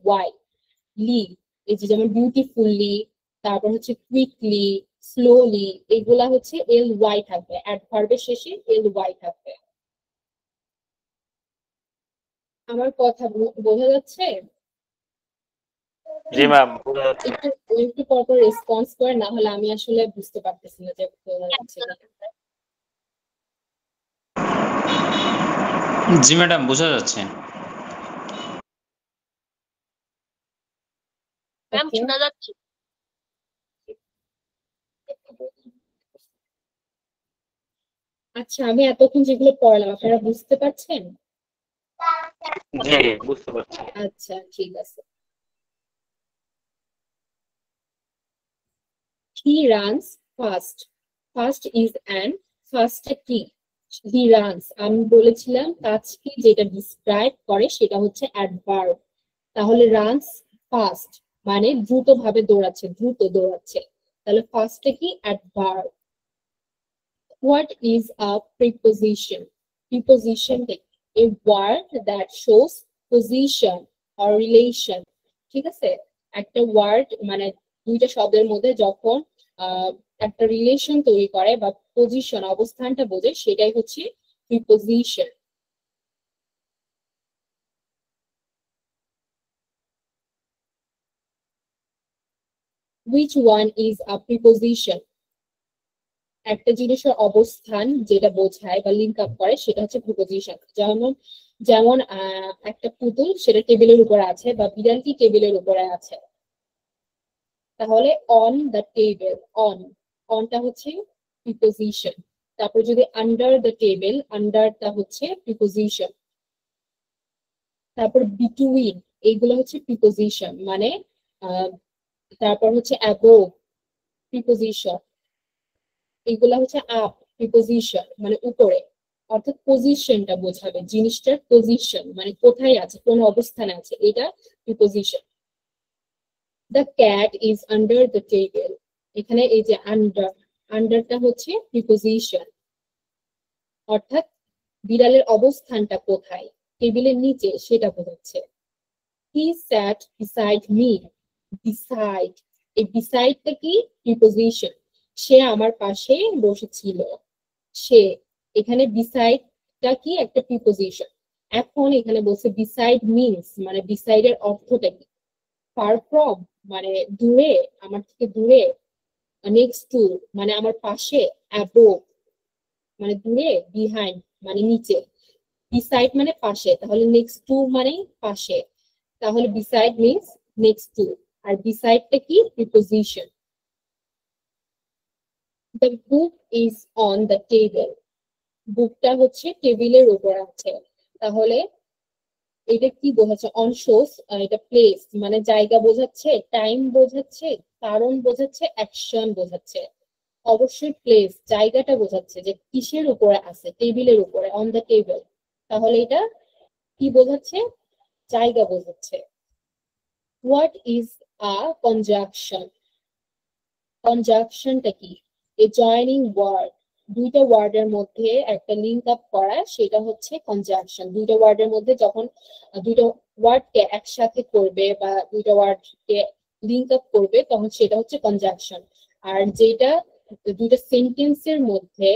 ly, লি। এই যে যেমন বিউটিফুলি, তারপর হচ্ছে কুইকলি, স্লোলি, এগুলা হচ্ছে ly থাকবে, অ্যাডভার্বের শেষে ly থাকবে। আমার কথা বোঝা যাচ্ছে? জি ম্যাম। একটু পরপর রেসপন্স করে, না হলে আমি আসলে বুঝতে পারতেছি না যে বোঝা যাচ্ছে কিনা। জি ম্যাডাম, বোঝা যাচ্ছে। ম্যাম শোনা যাচ্ছে? আচ্ছা, আমি এতক্ষণ যেগুলো পড়লাম আপনারা বুঝতে পারছেন? জি বুঝতে পারছি। আচ্ছা ঠিক আছে। He runs fast. Fast is an, fast কি? He runs, আমি বলেছিলাম কাজকে যেটা ডিসক্রাইব করে সেটা হচ্ছে অ্যাডভার্ব। তাহলে রানস ফাস্ট মানে দ্রুতভাবে দৌড়াচ্ছে, দ্রুত দৌড়াচ্ছে, তাহলে ফাস্টে কি? Adverb. What is a preposition? Preposition a word that shows position or relation. ঠিক আছে, একটা ওয়ার্ড মানে দুইটা শব্দের মধ্যে যখন একটা রিলেশন তৈরি করে বা পজিশন অবস্থানটা বোঝে সেটাই হচ্ছে preposition. Which one is a preposition? একটা জিনিসের অবস্থান যেটা বোঝায় বা লিঙ্ক আপ করে সেটা হচ্ছে প্রিপোজিশন। যেমন যেমন একটা পুতুল সেটা টেবিলের উপরে আছে বা বিড়ালটি টেবিলের উপরে আছে, তাহলে অন দ্য টেবিল, অনটা হচ্ছে প্রিপোজিশন। তারপর যদি আন্ডার দ্য টেবিল, আন্ডারটা হচ্ছে প্রিপোজিশন। তারপর বিটুইন, এইগুলো হচ্ছে প্রিপোজিশন, মানে তারপর হচ্ছে অ্যাবোভ প্রিপোজিশন, এগুলা হচ্ছে আপ প্রিপোজিশন মানে উপরে, অর্থাৎ পজিশনটা বোঝাবে, জিনিসটার পজিশন মানে কোথায় আছে, কোন অবস্থানে আছে, এটা preposition. The cat is under the table, এখানে এই যে আন্ডারটা হচ্ছে প্রিপোজিশন, অর্থাৎ বিড়ালের অবস্থানটা কোথায়, টেবিলের নিচে, সেটা বোঝাচ্ছে। হি স্যাট বিসাইড মি, বিসাইড, এই বিসাইডটা কি? প্রিপোজিশন, সে আমার পাশে বসেছিল, সে, এখানে বিসাইডটা কি? একটা প্রিপোজিশন। এখন এখানে বলছে বিসাইড মিনস মানে বিসাইডের অর্থটা কি? ফার ফ্রম মানে দূরে, আমার থেকে দূরে, নেক্সট টু মানে আমার পাশে, অ্যাবোভ মানে দূরে, বিহাইন্ড মানে নিচে, বিসাইড মানে পাশে, তাহলে নেক্সট টু মানে পাশে, তাহলে বিসাইড মিন্স নেক্সট টু, আর বিসাইডটা কি preposition. The book is on the table, বুকটা হচ্ছে টেবিলের উপর আছে, তাহলে এটা কি বোঝাচ্ছে? অন শোস, এটা প্লেস মানে জায়গা বোঝাচ্ছে, টাইম বোঝাচ্ছে, কারণ বোঝাচ্ছে, অ্যাকশন বোঝাচ্ছে। অবশ্যই প্লেস জায়গাটা বোঝাচ্ছে যে কিসের উপরে আছে, টেবিলের উপরে, অন দ্য টেবিল, তাহলে এটা কি বোঝাচ্ছে? জায়গা বোঝাচ্ছে। হোয়াট ইজ আ কনজাংশন, কনজাংশনটা কি? এ জয়েনিং ওয়ার্ড, দুইটা ওয়ার্ডের মধ্যে একটা লিঙ্ক আপ করা, সেটা হচ্ছে কনজাংশন। দুইটা ওয়ার্ডের মধ্যে যখন দুইটা ওয়ার্ডকে একসাথে করবে বা দুইটা ওয়ার্ডকে লিঙ্ক আপ করবে তখন সেটা হচ্ছে কনজাংশন। আর যেটা দুইটা সেন্টেন্সের মধ্যে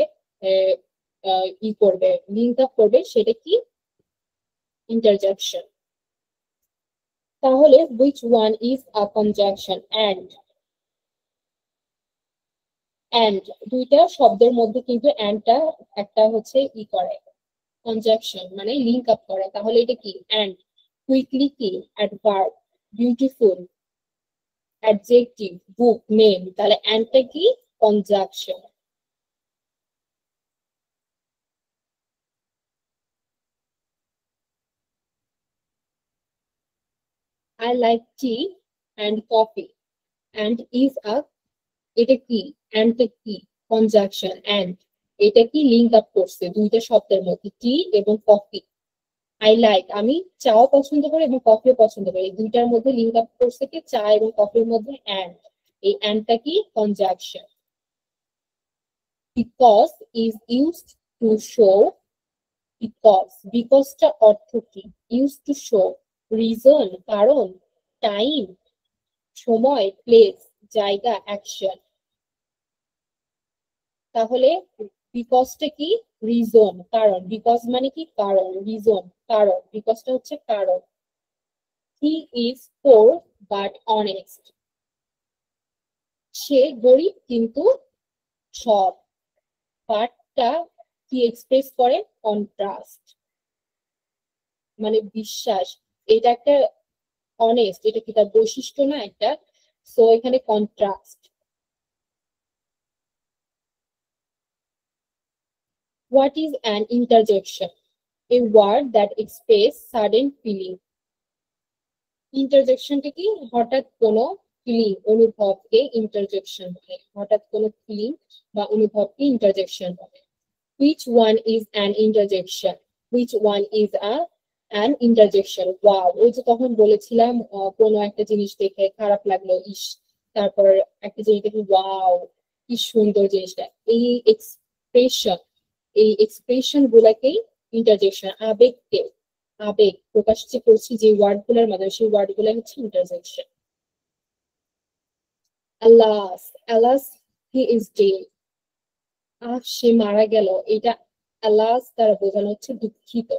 ই করবে, লিঙ্ক আপ করবে, সেটা কি? ইন্টারজেকশন। তাহলে which one is a conjunction? and দুইটা শব্দের মধ্যে কিন্তু অ্যান্ডটা একটা হচ্ছে ই করে, কনজাংশন মানে লিঙ্ক আপ করে, তাহলে এটা কি? অ্যান্ড। কুইকলি কি? অ্যাডভার্ব। Beautiful adjective. বুক নেম, তাহলে অ্যান্ডটা কি? Conjunction. I like tea and coffee and is a, এটা কি? অ্যান্ডটা কি? Conjunction and. এটা কি? লিঙ্ক আপ করছে দুইটা শব্দের মধ্যে, টি এবং কফি। আই লাইক, আমি চাও পছন্দ করি এবং কফিও পছন্দ করি, এই দুইটার মধ্যে লিঙ্ক আপ করছে কি? চা এবং কফির মধ্যে অ্যান্ড, এই অ্যান্ডটা কি? Conjunction. Because is used to show, বিকজটা অর্থ কি? ইউজ টু শো, রিজন কারণ, টাইম সময়, প্লেস জায়গা, অ্যাকশন। তাহলে বিকজটা কি? রিজন কারণ, বিকজ মানে কি? কারণ, রিজন কারণ, বিকজটা হচ্ছে কারণ। He is poor but honest, সে গরিব কিন্তু সৎ। বাটটা কি এক্সপ্রেস করে? কন্ট্রাস্ট মানে বিশ্বাস, এটা একটা অনেস্ট, এটা কি তার বৈশিষ্ট্য না একটা? সো এখানে contrast. What is an interjection? A word that express sudden feeling. ইন্টারজেকশনটা কি? হঠাৎ কোনো ফিলিং, অনুভবকে ইন্টারজেকশন বলে, হঠাৎ কোনো ফিলিং বা অনুভবকে ইন্টারজেকশন বলে। Which one is an interjection? Which one is an interjection? Wow, ওই যে তখন বলেছিলাম কোনো একটা জিনিস দেখে খারাপ লাগলো, ইস, তারপর একটা জিনিস দেখে ওয়াও কি সুন্দর জিনিসটা, এই এক্সপ্রেশন গুলাকেই ইন্টারজেকশন। আবেগকে, আবেগ প্রকাশ যে করছি যে ওয়ার্ড গুলার মাধ্যমে, সেই ওয়ার্ড গুলা হচ্ছে interjection. alas alas he is dead, সে মারা গেল, এটা আলাস দ্বারা বোঝানো হচ্ছে দুঃখিত।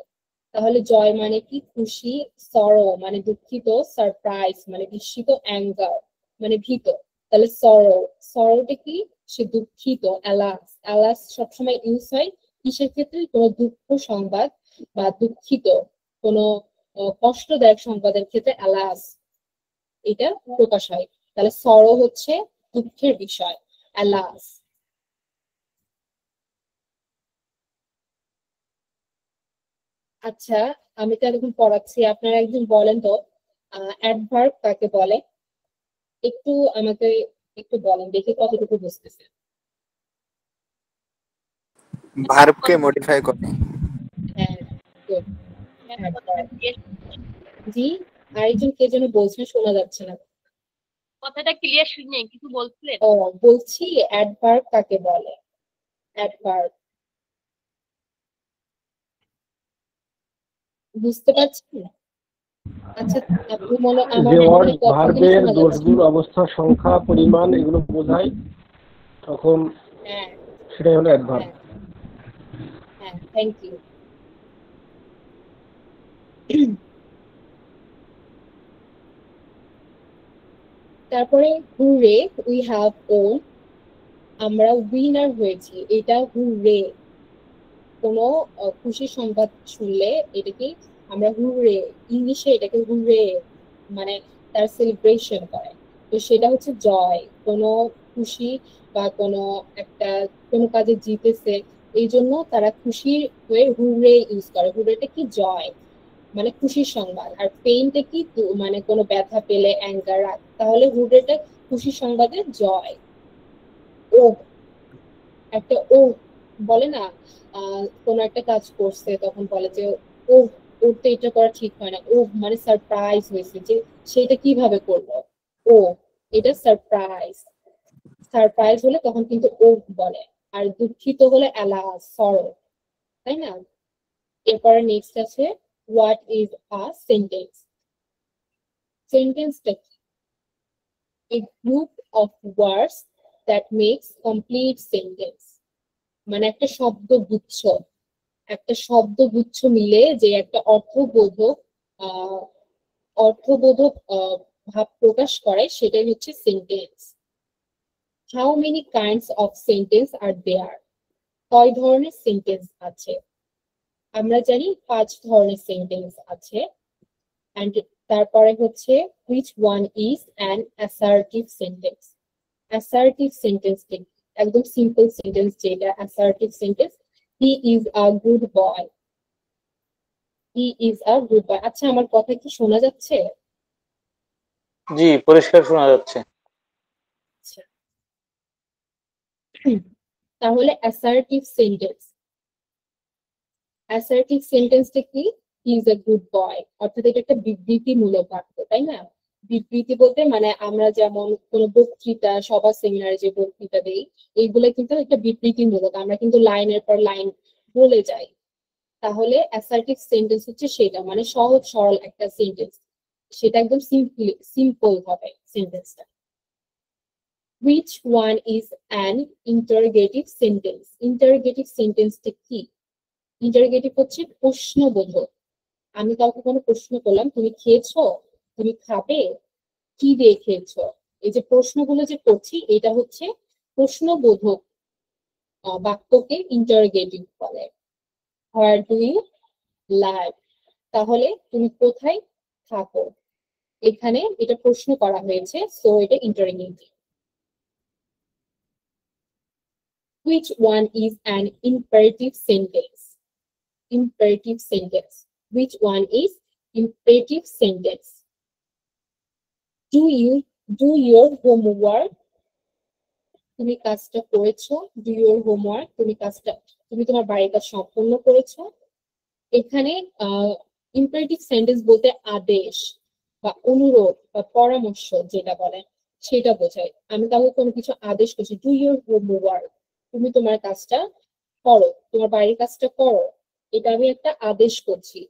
তাহলে জয় মানে কি? খুশি, সরো মানে দুঃখিত, সারপ্রাইজ মানে বিস্মিত, অ্যাঙ্গার মানে ভীত। তাহলে সরো, সরোটা কি? সে দুঃখিত। অ্যালাস, অ্যালাস সবসময় ইউজ হয় কিসের ক্ষেত্রে? কোনো দুঃখ সংবাদ বা দুঃখিত কোনো কষ্টদায়ক সংবাদের ক্ষেত্রে অ্যালাস এটা প্রকাশ হয়। তাহলে সরো হচ্ছে দুঃখের বিষয়, অ্যালাস। আচ্ছা, আমি তো এখন পড়াচ্ছি, আপনারা একজন বলেন তো অ্যাডভার্ব কাকে বলে? একটু আমাকে একটু বলেন দেখি কতটুকু বুঝতেছেন। ভার্বকে মডিফাই করে। হ্যাঁ, good. Adverb. জি, আরেকজন কে যেন বলছেন, শোনা যাচ্ছে না। কথাটা ক্লিয়ার শুনে কিছু বলছিলেন? ও, বলছি অ্যাডভার্ব কাকে বলে? অ্যাডভার্ব বুঝতে পারছেন? আচ্ছা, আপনি মনে, আমার যে মনে ওয়ার্ড হয় কথা ভার্বের শোনা যাচ্ছে। দোষগুণ, অবস্থা, সংখ্যা, পরিমাণ এগুলো বোঝায়, তখন হ্যাঁ সেটাই হলো অ্যাডভার্ব। হ্যাঁ, থ্যাংক ইউ। তারপরে হুরে উই হ্যাভ ওন, আমরা উইনার হয়েছি, এটা হুররে। কোনো খুশির সংবাদ শুনলে এটাকে আমরা হুররে, ইংলিশে এটাকে হুররে মানে তার সেলিব্রেশন করে। তো সেটা হচ্ছে জয়, কোনো খুশি বা কোনো একটা কোনো কাজে জিতেছে, এই জন্য তারা খুশি হয়ে হুররে ইউজ করে। হুররেটা কি? জয়, মানে খুশির সংবাদ। আর পেইনটা কি? মানে কোনো ব্যথা পেলে, অ্যাঙ্গার, তাহলে হুররেটা খুশির সংবাদে জয়। ও একটা ও বলে না, কোনো একটা কাজ করছে তখন বলে যে ও, ওর তো এটা করা ঠিক হয় না, ও মানে সারপ্রাইজ হয়েছে যে সেটা কিভাবে করলো, ও এটা সারপ্রাইজ। সারপ্রাইজ হলে তখন কিন্তু ও বলে। আর দুঃখিত হলে অ্যালাস, সরো, তাই না? এরপরে নেক্সট আছে হোয়াট ইজ আ সেন্টেন্স। সেন্টেন্সটা a group of words that makes complete sentence, মানে একটা শব্দগুচ্ছ মিলে যে একটা অর্থবোধক আহ অর্থবোধক ভাব প্রকাশ করে, সেটাই হচ্ছে sentence. How many kinds of sentence are there? কয় ধরনের সেন্টেন্স আছে? আমরা জানি 5 ধরনের সেন্টেন্স আছে। এন্ড তারপরে হচ্ছে which one is an assertive sentence? Assertive sentence একদম সিম্পল সেন্টেন্স যেটা assertive sentence, he is a good boy, he is a good boy. আচ্ছা, আমার কথা কি শোনা যাচ্ছে? জি, পরিষ্কার শোনা যাচ্ছে। আচ্ছা, তাহলে অ্যাসার্টিভ সেন্টেন্সটা কি? He is a good boy, অর্থাৎ এটা একটা বিবৃতিমূলক বাক্য, তাই না? বিবৃতি বলতে মানে আমরা যেমন কোনো বক্তৃতা, সভা, সেমিনারে যে বক্তৃতা দেই, এইগুলো কিন্তু একটা বিবৃতিমূলক, আমরা কিন্তু লাইনের পর লাইন বলে যাই। তাহলে অ্যাসার্টিভ সেন্টেন্স হচ্ছে সেটা, মানে সহজ সরল একটা সেন্টেন্স, সেটা একদম সিম্পল হবে সেন্টেন্সটা। which one is an interrogative sentence? interrogative সেন্টেন্সটা কি? ইন্টারোগেটিভ হচ্ছে প্রশ্নবোধক। আমি কাউকে কোনো প্রশ্ন করলাম, তুমি খেয়েছো, তুমি খাবে, কি দিয়ে খেয়েছো, এই যে প্রশ্নগুলো যে করছি, এটা হচ্ছে প্রশ্নবোধক বাক্যকে ইন্টারোগেটিভ বলে। Where do you live? তাহলে তুমি কোথায় থাকো, এখানে এটা প্রশ্ন করা হয়েছে, সো এটা interrogative. which one is an imperative sentence? imperative sentence, which one is imperative sentence? do you do your homework? তুমি কাজটা করেছো, do your homework, তুমি তোমার বাড়ির কাজ সম্পূর্ণ করেছো। এখানে ইম্পারেটিভ সেন্টেন্স বলতে আদেশ বা অনুরোধ বা পরামর্শ যেটা বলে সেটা বোঝায়। আমি কাউকে কোনো কিছু আদেশ করছি, ডু ইউর হোমওয়ার্ক, তুমি তোমার কাজটা করো, তোমার বাড়ির কাজটা করো, এটা আমি একটা আদেশ করছি।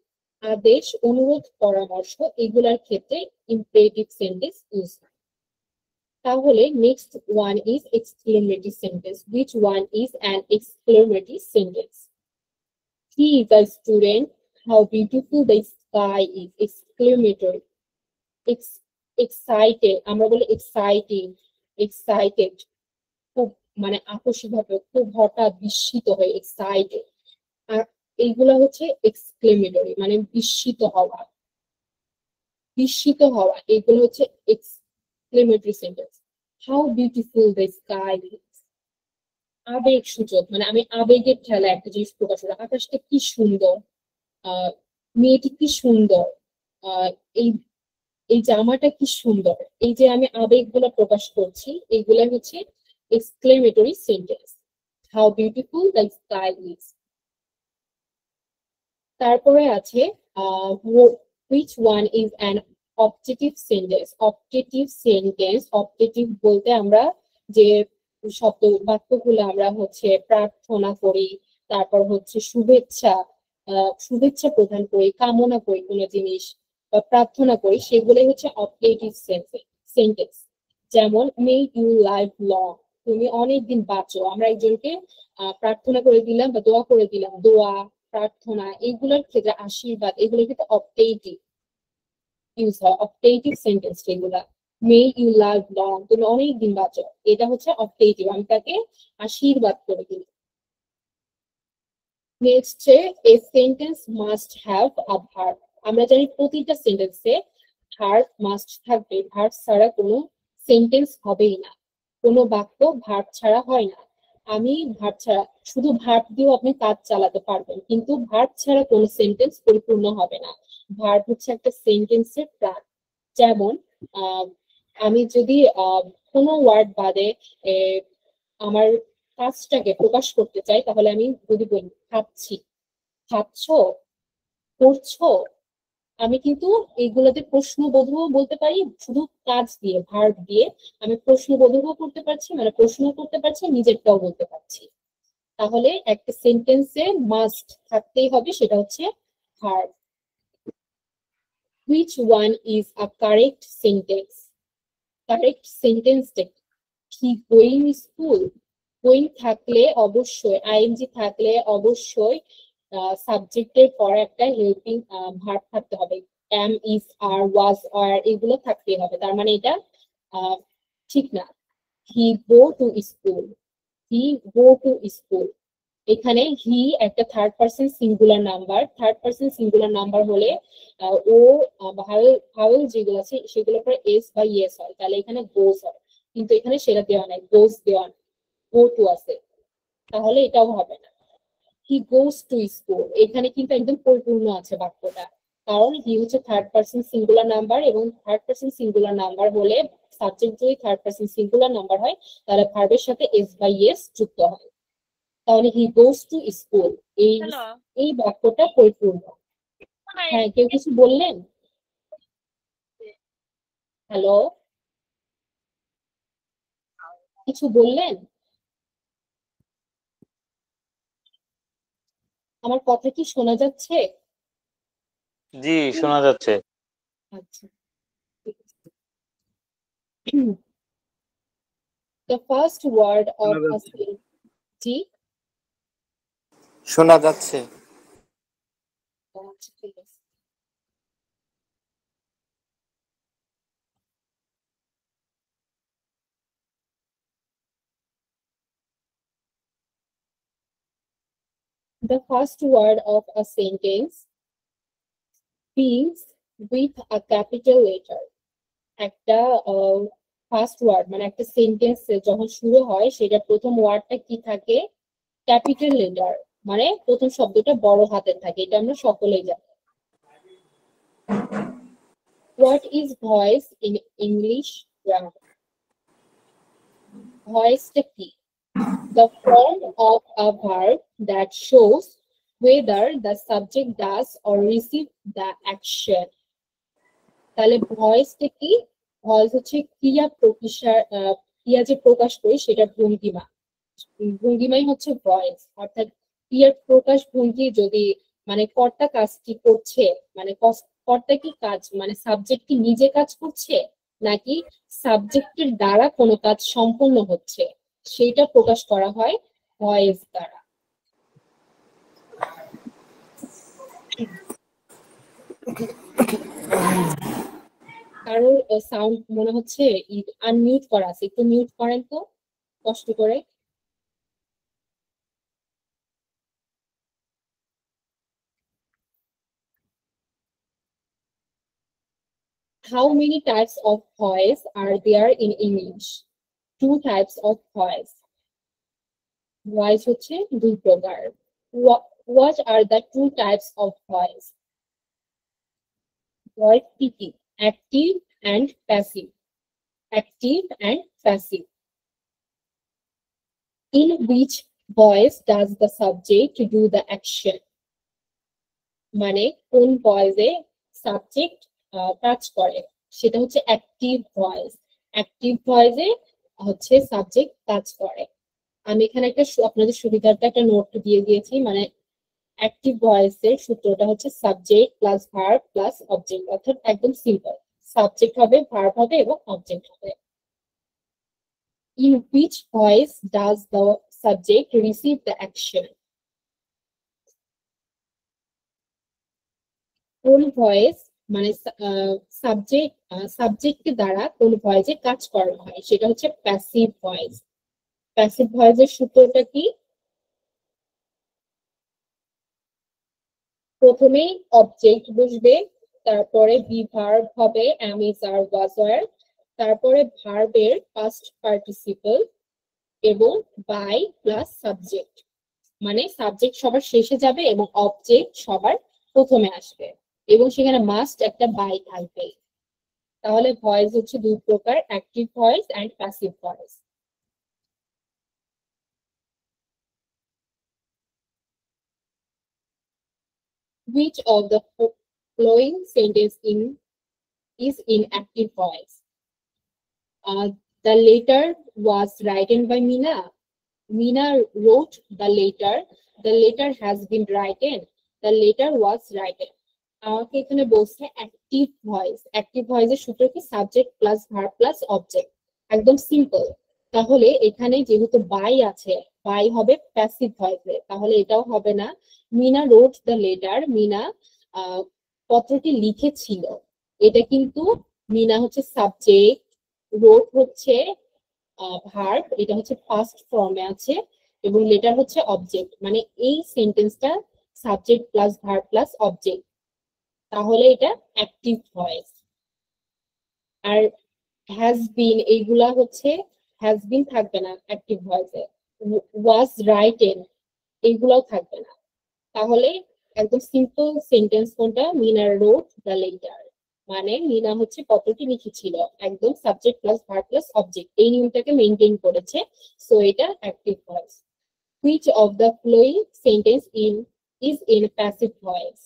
আদেশ, অনুরোধ, পরামর্শ, এগুলার ক্ষেত্রে ইম্পারেটিভ সেন্টেন্স ইউজ হয়। তাহলে next one is exclamatory sentence. which one is an exclamatory sentence? he is a student, how beautiful the sky is, exclamatory। excited, আমরা বলি এক্সাইটিং, এক্সাইটেড, খুব মানে আকস্মিক ভাবে, খুব হঠাৎ বিস্মিত হয়ে এক্সাইটেড। আর এইগুলা হচ্ছে এক্সক্লেমেটরি, মানে বিস্মিত হওয়া, এগুলো হচ্ছে exclamatory sentence. How beautiful the sky is, আবেগ সূচক, মানে আমি আবেগের ঠেলা একটা জিনিস প্রকাশ করি, আকাশটা কি সুন্দর, মেয়েটি কি সুন্দর, এই এই জামাটা কি সুন্দর, এই যে আমি আবেগগুলো প্রকাশ করছি, এইগুলা হচ্ছে exclamatory sentence. How beautiful the sky is. তারপরে আছে which one is an objective sentence? objective বলতে আমরা যে শব্দ বাক্যগুলো আমরা হচ্ছে প্রার্থনা করি, তারপর হচ্ছে শুভেচ্ছা প্রদান করি, কামনা করি কোনো জিনিস বা প্রার্থনা করি, সেগুলোই হচ্ছে অবজেক্টিভ সেন্টেন্স। যেমন মে ইউ লাইভ লং, তুমি অনেকদিন বাঁচো, আমরা একজনকে প্রার্থনা করে দিলাম বা দোয়া করে দিলাম, দোয়া, প্রার্থনা, এইগুলোর ক্ষেত্রে আশীর্বাদ, এগুলোর ক্ষেত্রে অবজেক্টিভ ইউজ হয়, অবজেক্টিভ সেন্টেন্স এগুলা। মে ইউ লাভ লং, তুমি অনেক দিন বাঁচো, এটা হচ্ছে অপটেটিভ, আমি তাকে আশীর্বাদ করে দিই। Next a sentence must have a verb, আমরা জানি প্রতিটা সেন্টেন্সে ভার্ব মাস্ট থাকবে, ভার্ব ছাড়া কোনো সেন্টেন্স হবেই না, কোনো বাক্য ভার্ব ছাড়া হয় না। আমি ভার্ব ছাড়া, শুধু ভার্ব দিয়েও আপনি কাজ চালাতে পারবেন, কিন্তু ভার্ব ছাড়া কোনো সেন্টেন্স পরিপূর্ণ হবে না। ভার্ব হচ্ছে একটা সেন্টেন্সের প্রাণ। যেমন আমি যদি কোনো ওয়ার্ড বাদে আমার কাজটাকে প্রকাশ করতে চাই, তাহলে আমি যদি বলি খাচ্ছি, খাচ্ছো, করছো, আমি কিন্তু এইগুলোতে প্রশ্নবোধকও বলতে পারি, শুধু কাজ দিয়ে ভার্ব দিয়ে আমি প্রশ্নবোধকও করতে পারছি, মানে প্রশ্ন করতে পারছি, নিজেরটাও বলতে পারছি। তাহলে একটা সেন্টেন্সে মাস্ট থাকতেই হবে, সেটা হচ্ছে verb. Which one is a correct sentence, correct সেন্টেন্সটা কি? গোয়িং স্কুল, গোয়িং থাকলে অবশ্যই, আইএনজি থাকলে অবশ্যই সাবজেক্টের পর একটা হেল্পিং ভার্ব থাকতে হবে, এম, ইজ, আর, ওয়াজ, আর এগুলো থাকতেই হবে, তার মানে এটা ঠিক না। He go to school, he go to school, এখানে হি একটা third person singular number, third person singular number হলে ও ভাওয়েল যেগুলো আছে সেগুলোর পরে এস বা ইয়েস হয়, তাহলে এখানে গোস হয়, কিন্তু এখানে সেটা দেওয়া নাই, গোস দেওয়া নাই, গো টু আছে, তাহলে এটাও হবে না। হি গোস টু স্কুল, এখানে কিন্তু একদম পরিপূর্ণ আছে বাক্যটা, কারণ হি হচ্ছে থার্ড পারসন সিঙ্গুলার নাম্বার, এবং থার্ড পারসন সিঙ্গুলার নাম্বার হলে সাবজেক্ট যদি থার্ড পারসন সিঙ্গুলার নাম্বার হয় তাহলে ভার্বের সাথে এস বা ইয়েস যুক্ত হয়, তাহলে হি গোস টু স্কুল, হ্যালো এই বাক্যটা পরিপূর্ণ। হ্যাঁ, কেউ কিছু বললেন? হ্যালো, কিছু বললেন? আমার কথা কি শোনা যাচ্ছে? জি শোনা যাচ্ছে। আচ্ছা, the first word of a sentence, জি, শোনা যাচ্ছে। আচ্ছা, ঠিক আছে। The first word of a sentence begins with a capital letter. একটা ফার্স্ট ওয়ার্ড মানে একটা সেন্টেন্স যখন শুরু হয় সেটা প্রথম ওয়ার্ডটা কি থাকে? ক্যাপিটাল লেটার, মানে প্রথম শব্দটা বড় হাতের থাকে, এটা আমরা সকলেই জানি। What is voice in English grammar? ভয়েসটা কি? The form of a verb that shows whether the subject does or receives the action. তাহলে ভয়েসটা কি? ভয়েস হচ্ছে ক্রিয়া যে প্রকাশ করি সেটা ভঙ্গিমা, ভঙ্গিমাই হচ্ছে ভয়েস, অর্থাৎ ক্রিয়ার প্রকাশ ভঙ্গি যদি মানে কর্তা কাজটি করছে, মানে কর্তা কি কাজ, মানে সাবজেক্ট কি নিজে কাজ করছে নাকি সাবজেক্টের দ্বারা কোনো কাজ সম্পন্ন হচ্ছে, সেটা প্রকাশ করা হয় ভয়েস দ্বারা। কারোর সাউন্ড মনে হচ্ছে আনমিউট করা আছে, একটু মিউট করেন তো কষ্ট করে। How many types of voice are there in English? Two types of voice. Voice হচ্ছে দুই প্রকার। What are the two types of voice? Voice কি কি? Active and passive. Active and passive. In which voice does the subject do the action? মানে কোন ভয়েসে subject কাজ করে, সেটা হচ্ছে অ্যাক্টিভ ভয়েস। অ্যাক্টিভ ভয়েসে হচ্ছে সাবজেক্ট কাজ করে। আমি এখানে একটা আপনাদের সুবিধার্থে একটা নোট দিয়ে দিয়েছি, মানে অ্যাক্টিভ ভয়েসের সূত্রটা হচ্ছে subject plus verb plus object, অর্থাৎ একদম সিম্পল, সাবজেক্ট হবে, ভার্ব হবে এবং অবজেক্ট হবে। In which voice does the subject receive the action? কোন ভয়েস মানে সাবজেক্ট দ্বারা কোন ভয়েসে কাজ করানো হয় সেটা হচ্ছে প্যাসিভ ভয়েস। প্যাসিভ ভয়েসের সূত্রটা কি? প্রথমেই অবজেক্ট বসবে, তারপরে বি ভার্ব হবে am is are was were, তারপরে ভার্বের পাস্ট পার্টিসিপল এবং বাই প্লাস সাবজেক্ট, মানে সাবজেক্ট সবার শেষে যাবে এবং অবজেক্ট সবার প্রথমে আসবে এবং সেখানে মাস্ট একটা বাই থাকবে। তাহলে ভয়েস হচ্ছে দুই প্রকার, active voice and passive voice. Which of the following sentence is in active voice? The letter was written by Mina. Mina wrote the letter. The letter has been written. The letter was written. আমাকে এখানে বলছে active voice. Active ভয়েসের সূত্র কি? Subject plus verb plus object. একদম simple. তাহলে এখানে যেহেতু বাই আছে, বাই হবে প্যাসিভ ভয়েসে, তাহলে এটাও হবে না। Mina wrote the letter, Mina পত্রটি লিখেছিল, এটা কিন্তু মিনা হচ্ছে সাবজেক্ট, রোট হচ্ছে ভার্ব, এটা হচ্ছে পাস্ট ফর্মে আছে এবং লেটার হচ্ছে অবজেক্ট, মানে এই সেন্টেন্সটা subject plus verb plus object, তাহলে এটা অ্যাক্টিভ ভয়েস। আর হ্যাজ বিন, এইগুলা হচ্ছে হ্যাজ বিন থাকবে না অ্যাক্টিভ ভয়েসে, ওয়াজ রাইটেন এইগুলাও থাকবে না। তাহলে একদম সিম্পল সেন্টেন্স কোনটা? মিনা রোট দ্য লেটার, মানে মিনা হচ্ছে পত্রটি লিখেছিল, একদম subject plus verb plus object, এই নিয়মটাকে মেইনটেইন করেছে, সো এটা active voice. Which of the following sentence is in passive voice?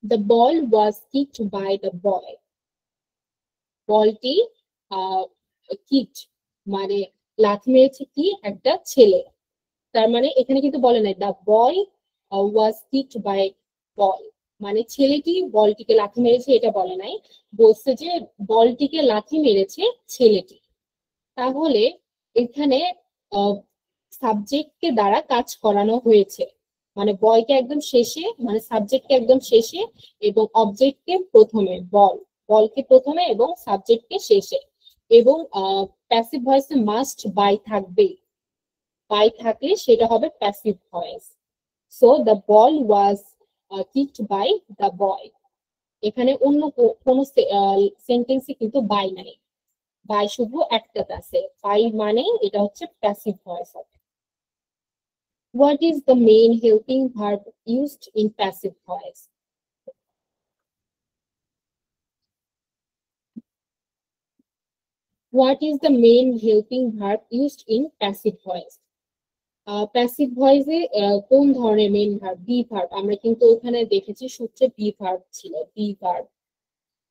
The ball was kicked by the boy. বলটি কিকড মানে লাথি মেরেছে কি? একটা ছেলে। তার মানে এখানে কিন্তু বলে নাই the boy was kicked by ball, মানে ছেলেটি বলটিকে লাথি মেরেছে এটা বলে নাই, বলছে যে বলটিকে লাথি মেরেছে ছেলেটি। তাহলে এখানে সাবজেক্টকে দ্বারা কাজ করানো হয়েছে, মানে বয়কে একদম শেষে, মানে সাবজেক্টকে একদম শেষে এবং অবজেক্টকে প্রথমে, বলকে প্রথমে এবং সাবজেক্টকে শেষে, এবং প্যাসিভ ভয়েসে মাস্ট বাই থাকবে, বাই থাকলে সেটা হবে passive voice. So the ball was kicked by the boy. এখানে অন্য কোন সেন্টেন্সে কিন্তু বাই নাই, বাই শুধু একটাতে আছে, বাই মানে এটা হচ্ছে প্যাসিভ ভয়েস হবে। What is the main helping verb used in passive voice? What is the main helping verb used in passive voice? Passive ভয়েসে কোন ধরনের মেইন ভার্ব? Be verb. আমরা কিন্তু ওখানে দেখেছি সূত্রে বি ভার্ব ছিল, বি ভার্ব,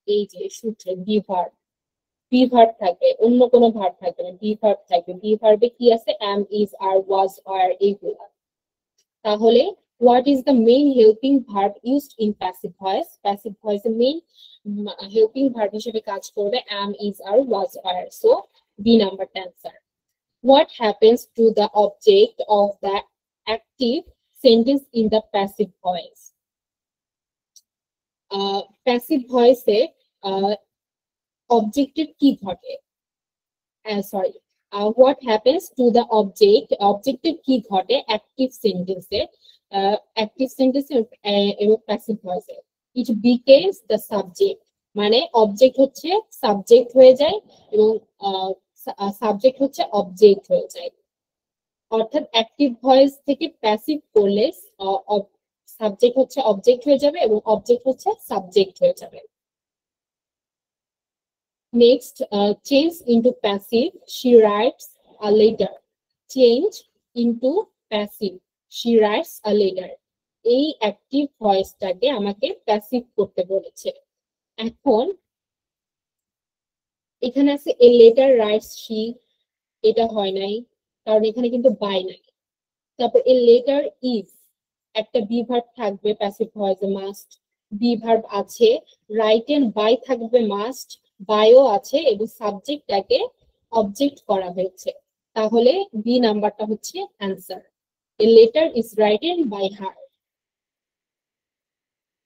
এই যে সূত্রে বি ভার্ব, বি ভার্ব থাকবে, অন্য কোনো ভার্ব থাকবে না, বি ভার্ব থাকবে। বি ভার্বে কি আছে? am, is, are, was, are এইগুলা। তাহলে what is the main helping verb used in passive voice? Passive voice এর main helping verb হিসেবে কাজ করবে am, is, are, was, are. So B number answer. What happens to the object of the active sentence in the passive voice? Passive voice A objected কি ঘটে? Sorry. What happens to the object? Objective কি ঘটে active sentence এ? Active sentence এবং passive voice A it becomes the subject, মানে object হচ্ছে subject হয়ে যায় এবং সাবজেক্ট হচ্ছে অবজেক্ট হয়ে যায়। অর্থাৎ অ্যাক্টিভ ভয়েস থেকে প্যাসিভ করলে সাবজেক্ট হচ্ছে অবজেক্ট হয়ে যাবে এবং অবজেক্ট হচ্ছে সাবজেক্ট হয়ে যাবে। Next, change into passive, she writes a letter. Change into passive, she writes a letter. এই অ্যাক্টিভ ভয়েসটাকে আমাকে প্যাসিভ করতে বলেছে। এখন এখানে আছে এ লেটার রাইটস শি, এটা হয় নাই কারণ এখানে কিন্তু বাই নাই। তারপর এ লেটার ইজ, একটা বি ভার্ব থাকবে প্যাসিভ ভয়েসে, মাস্ট, বি ভার্ব আছে, রাইটেন বাই থাকবে মাস্ট, বায়ও আছে এবং সাবজেক্টটাকে অবজেক্ট করা হয়েছে, তাহলে বি নাম্বারটা হচ্ছে answer. A letter is written by her.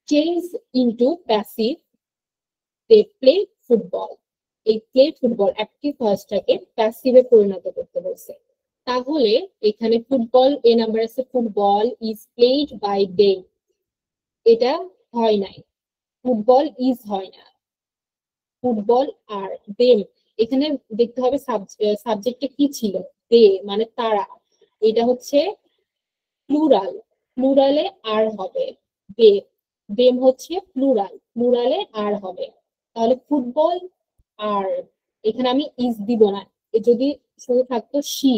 Change into passive, they play football. এই প্লে ফুটবল অ্যাক্টিভ ভয়েসটাকে প্যাসিভে পরিণত করতে বলছে। তাহলে এখানে ফুটবল এ নাম্বার আছে, football is played by they, এটা হয় নাই, ফুটবল ইজ হয় না, ফুটবল আর দেম। এখানে দেখতে হবে সাবজেক্টে কি ছিল, দে মানে তারা, এটা হচ্ছে প্লুরাল, প্লুরালে আর হবে, দে, দেম হচ্ছে প্লুরাল, প্লুরালে আর হবে। তাহলে ফুটবল আর, এখানে আমি ইজ দিব না, যদি শুধু থাকতো she,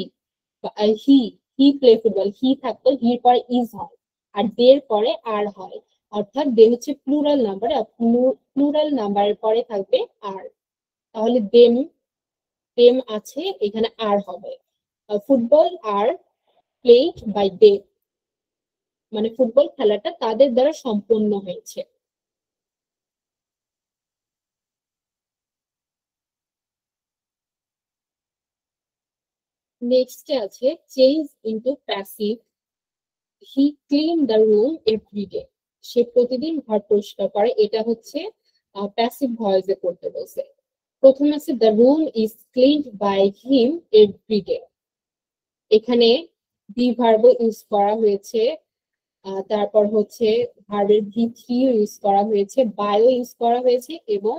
he, he play football, he থাকতো, হির পরে ইজ হয়, আর দের পরে আর হয়, অর্থাৎ দে হচ্ছে প্লুরাল নাম্বার, প্লুরাল নাম্বারের পরে থাকবে আর। তাহলে দেম, দেম আছে, এখানে আর হবে। Football are played by they, মানে ফুটবল খেলাটা তাদের দ্বারা সম্পন্ন হয়েছে। নেক্সটে আছে change into passive, he clean the room every day, সে প্রতিদিন ঘর পরিষ্কার করে, এটা হচ্ছে প্যাসিভ ভয়েসে করতে বলছে। প্রথম আছে the room is cleaned by him every day, এখানে বি ভার্ব ইউজ করা হয়েছে, তারপর হচ্ছে ভার্বের ভি থ্রি ইউজ করা হয়েছে, বায়ো ইউজ করা হয়েছে, এবং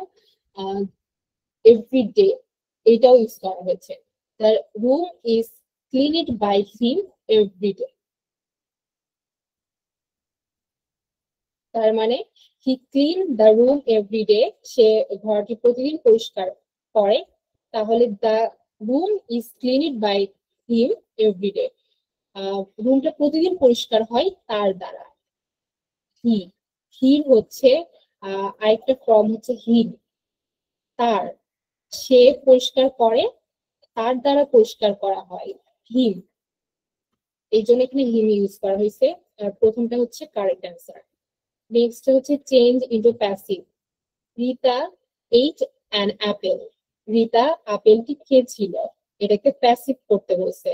এভরি ডে এটাও ইউজ করা হয়েছে। The room is cleaned by him every day, তার মানে he clean the room every day, সে ঘরটি প্রতিদিন পরিষ্কার করে। তাহলে the room is cleaned by him every day, রুমটা প্রতিদিন পরিষ্কার হয় তার দ্বারা। হি, হির হচ্ছে আরেকটা ফর্ম হচ্ছে হিড, তার, সে পরিষ্কার করে, তার দ্বারা পরিষ্কার করা হয়, হিম, এই জন্য এখানে হিম ইউজ করা হয়েছে। প্রথমটা হচ্ছে কারেক্ট অ্যান্সার। নেক্সট হচ্ছে change into passive, Rita ate an apple, Rita আপেলটি খেয়েছিল, এটাকে প্যাসিভ করতে বলছে।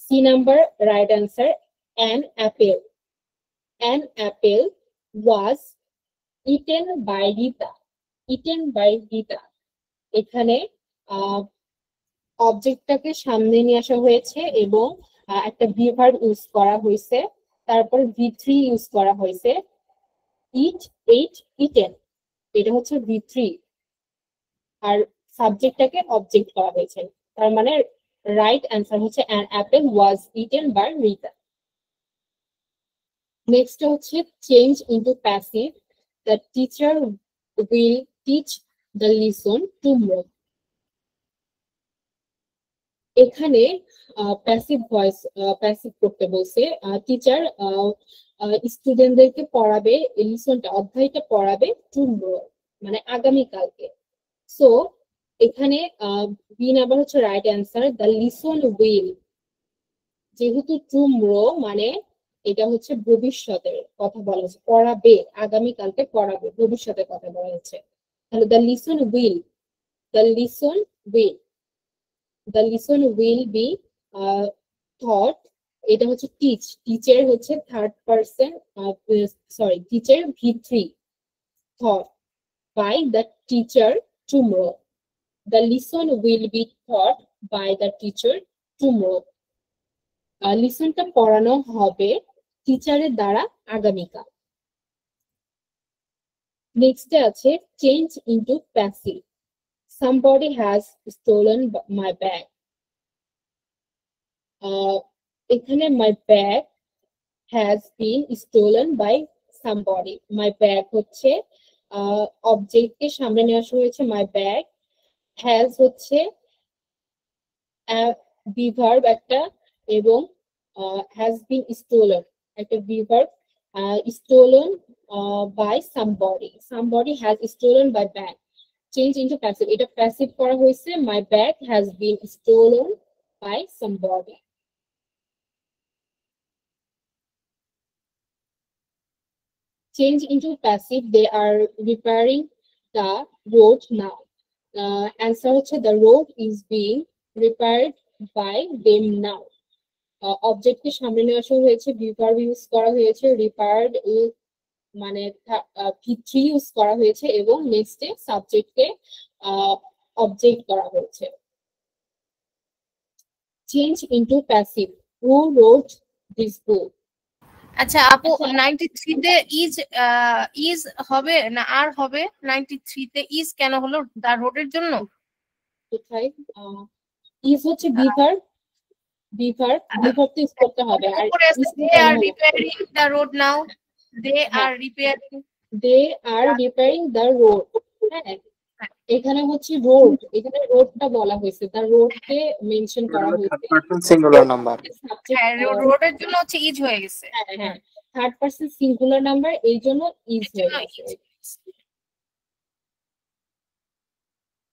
C number right answer, an apple, an apple was eaten by Rita, eaten by Rita, এখানে অবজেক্টটাকে সামনে নিয়ে আসা হয়েছে এবং একটা ভিভার্ব ইউজ করা হয়েছে, তারপর ভি থ্রি ইউজ করা হয়েছে, ইট, এইট, ইটেন, এটা হচ্ছে ভি থ্রি, আর সাবজেক্টটাকে অবজেক্ট করা হয়েছে, তার মানে রাইট অ্যান্সার হচ্ছে an apple was eaten by Rita. Next হচ্ছে change into passive, the teacher will teach the lesson tomorrow, এখানে প্যাসিভ ভয়েস, প্যাসিভ করতে বলছে। টিচার স্টুডেন্টদেরকে পড়াবে, লিসনটা অধ্যায়টা পড়াবে টুমরো মানে আগামীকালকে। সো এখানে বি নাম্বার হচ্ছে right answer, the lesson will, যেহেতু টুমরো মানে এটা হচ্ছে ভবিষ্যতের কথা বলা হচ্ছে, পড়াবে, আগামীকালকে পড়াবে, ভবিষ্যতের কথা বলা হচ্ছে। তাহলে the lesson will, the lesson will, the lesson will be taught, এটা হচ্ছে টিচ, টিচার হচ্ছে third person, sorry teacher V3, taught by the teacher tomorrow, the lesson will be taught by the teacher tomorrow, লিসনটা পড়ানো হবে টিচারের দ্বারা আগামীকাল। Next আছে change into passive, somebody has stolen my bag, এখানে my bag has been stolen by somebody, my bag হচ্ছে অবজেক্টকে সামনে নিয়ে আসা হয়েছে, my bag, has হচ্ছে বিভার্ব একটা, এবং has been stolen একটা be verb, stolen by somebody, somebody has stolen my bag, change into passive, এটা প্যাসিভ করা হয়েছে, my bag has been stolen by somebody। Change into passive, they are repairing the road now, answer হচ্ছে the road is being repaired by them now, অবজেক্টকে সামনে নিয়ে আসা হয়েছে, verb use করা হয়েছে, repaired মানে V3 ইউজ করা হয়েছে এবং নেক্সটে সাবজেক্টকে অবজেক্ট করা হয়েছে। Change into passive, who wrote this book. আচ্ছা আপু 93 তে ইজ হবে না আর হবে? 93 তে ইজ কেন হলো? দা রোডের জন্য? কোথায় ইজ হচ্ছে বিভার তো ইউজ করতে হবে। আর উপরে আছে they are repairing the road now, they are repairing the road. হ্যাঁ, এখানে হচ্ছে রোড, এখানে রোডটা বলা হয়েছে, তার রোডকে মেনশন করা হয়েছে। সিঙ্গুলার নাম্বার, হ্যাঁ রোডের জন্য হচ্ছে ইজ হয়ে গেছে। হ্যাঁ থার্ড পারসন সিঙ্গুলার নাম্বার, এই জন্য ইজ হয়ে গেছে।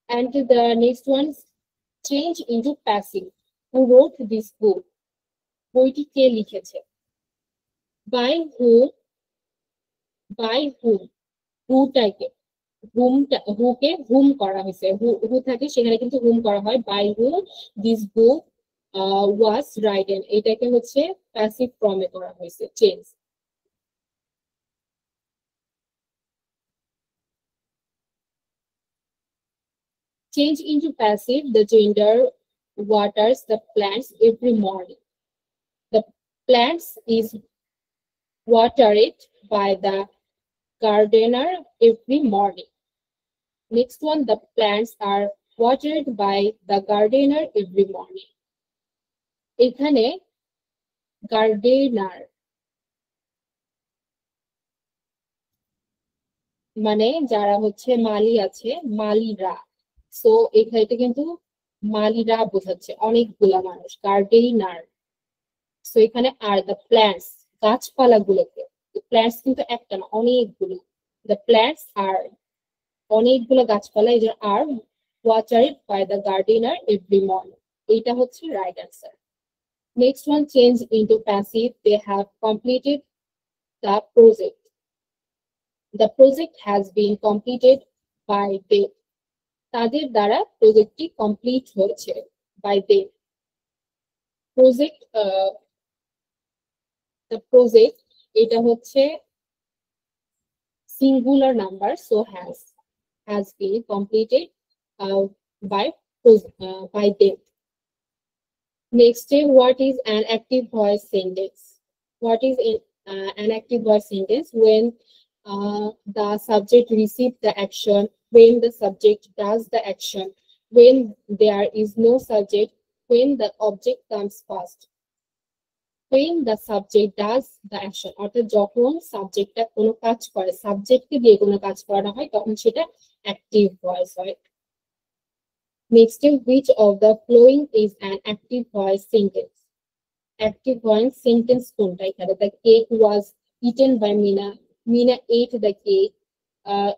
And the next one, change into passive, who wrote this book, বইটি কে লিখেছে? by whom, whoটাকে হুকে হুম করা হয়েছে, হু থাকে সেখানে কিন্তু হুম করা হয়। by whom this book was written, এটাকে হচ্ছে প্যাসিভ ফর্মে করা হয়েছে change. Change into passive, the gender waters the plants every morning. The plants is watered by the gardener every morning. Next one, the plants are watered by the gardener every morning. এখানে gardener মানে যারা হচ্ছে মালি আছে, মালিরা। So এখানে কিন্তু মালিরা বোঝাচ্ছে অনেকগুলা মানুষ, গার্ডেনার। সো এখানে আর দ্য প্ল্যান্টস, গাছপালা গুলোকে, প্ল্যান্টস কিন্তু একটা না, অনেকগুলো। দ্য প্ল্যান্টস আর অনেকগুলো গাছপালা, এই যে are watered by the gardener every morning, এইটা হচ্ছে right answer. Next one, change into passive, they have completed the project. The project has been completed by they, তাদের দ্বারা প্রজেক্টটি কমপ্লিট হয়েছে। By they project, the project এটা হচ্ছে singular number, so has been completed by them. Next, what is an active voice sentence? What is an active voice sentence? When the subject receives the action, when the subject does the action, when there is no subject, when the object comes first, when the subject does the action, অর্থাৎ যখন সাবজেক্টটা কোনো কাজ করে, সাবজেক্টকে দিয়ে কোনো কাজ করানো হয়, তখন সেটা অ্যাক্টিভ ভয়েস হয়। Next, which of the following is an active voice sentence? Active voice sentence কোনটা? এখানে the cake was eaten by Mina, Mina ate the cake।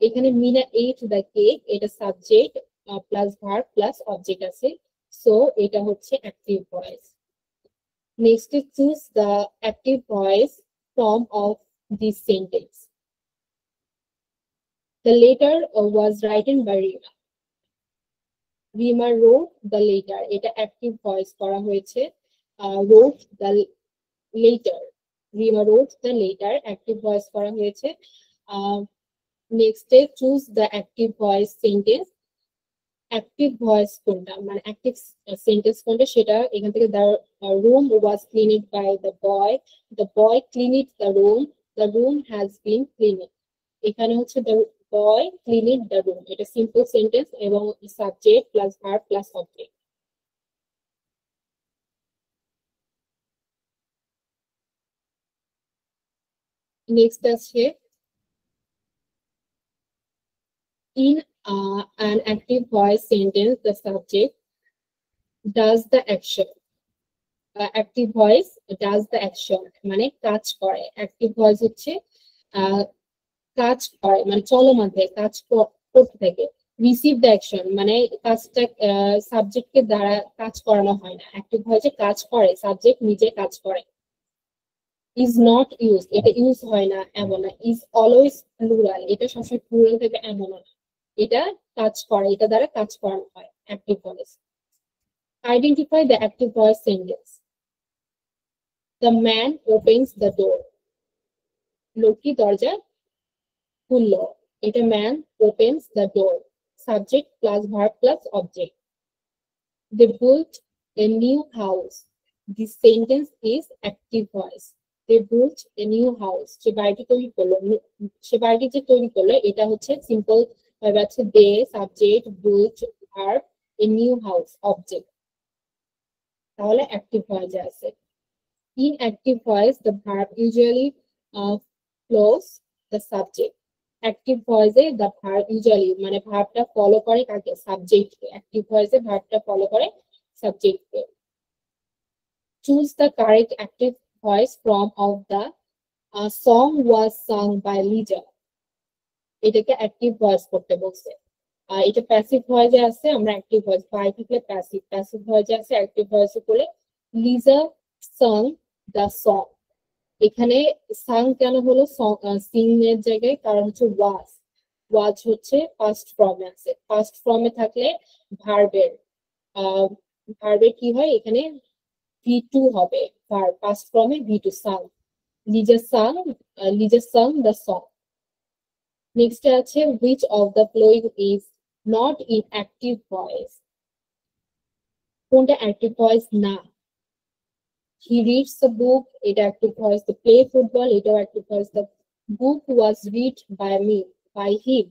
এখানে Mina ate the cake, এটা subject plus verb plus object আছে, so এটা হচ্ছে active voice. Next, choose the active voice form of this sentence. The letter was written by Rima. Rima wrote the letter, এটা active voice করা হয়েছে। Wrote the letter, Rima wrote the letter, active voice করা হয়েছে। Next, choose the active voice sentence. Active voice কোনটা, মানে active sentence কোনটা, সেটা এখান থেকে the room was cleaned by the boy cleaned the room has been cleaned। এখানে হচ্ছে the boy cleaned the room, এটা সিম্পল সেন্টেন্স এবং subject plus verb plus object. Next আছে in an active voice sentence, the subject does the action। active voice does the action মানে কাজ করে, active voice হচ্ছে কাজ করে মানে চলমান থাকে, কাজ করতে থাকে। রিসিভ দ্য অ্যাকশন মানে কাজটা সাবজেক্টকে দ্বারা কাজ করানো হয় না, অ্যাক্টিভ ভয়েসে কাজ করে, সাবজেক্ট নিজে কাজ করে। ইজ নট ইউজ, এটা ইউজ হয় না এমন না। ইজ অলওয়েজ প্লুরাল, এটা সবসময় প্লুরাল থেকে এমন না, এটা কাজ করে, এটা দ্বারা কাজ করানো হয় active voice. Identify the active voice sentence. The man opens the door, লোকটি দরজা খুললো, এটা man opens the door, subject plus verb plus object. They built a new house. This sentence is active voice. They built a new house. সে বাড়িটি তৈরি করলো, সে বাড়িটি যে তৈরি করলো এটা হচ্ছে সিম্পল ভাবে আছে they, subject, built, verb, a new house, object. তাহলে active voice আছে। In active voice, the verb usually follows the subject. Active voice A the verb usually মানে ভার্বটা ফলো করে কাকে? সাবজেক্টকে। অ্যাক্টিভ ভয়েসে ভার্বটা ফলো করে সাবজেক্টকে। Choose the correct active voice from of the song was sung by Lisa. এটাকে active voice করতে বলছে। এটা passive ভয়েসে আছে, আমরা অ্যাক্টিভ ভয়েস বাই থাকলে প্যাসিভ, প্যাসিভ ভয়েসে আছে অ্যাক্টিভ ভয়েসে করলে লিজা sung the song। এখানে সাং কেন হলো সিং এর জায়গায়? কারণ হচ্ছে ওয়াজ হচ্ছে ফার্স্ট ফর্মে আছে। ফার্স্ট ফর্মে থাকলে ভার্বের কি হয়? এখানে V2 হবে, ভার্ব ফার্স্ট ফর্মে V2 sang. Lisa sang the song. Next আছে which of the following is not in active voice? কোনটা অ্যাক্টিভ ভয়েস না? He reads the book, এটা active voice. The play football, এটাও active voice. The book was read by me, by him.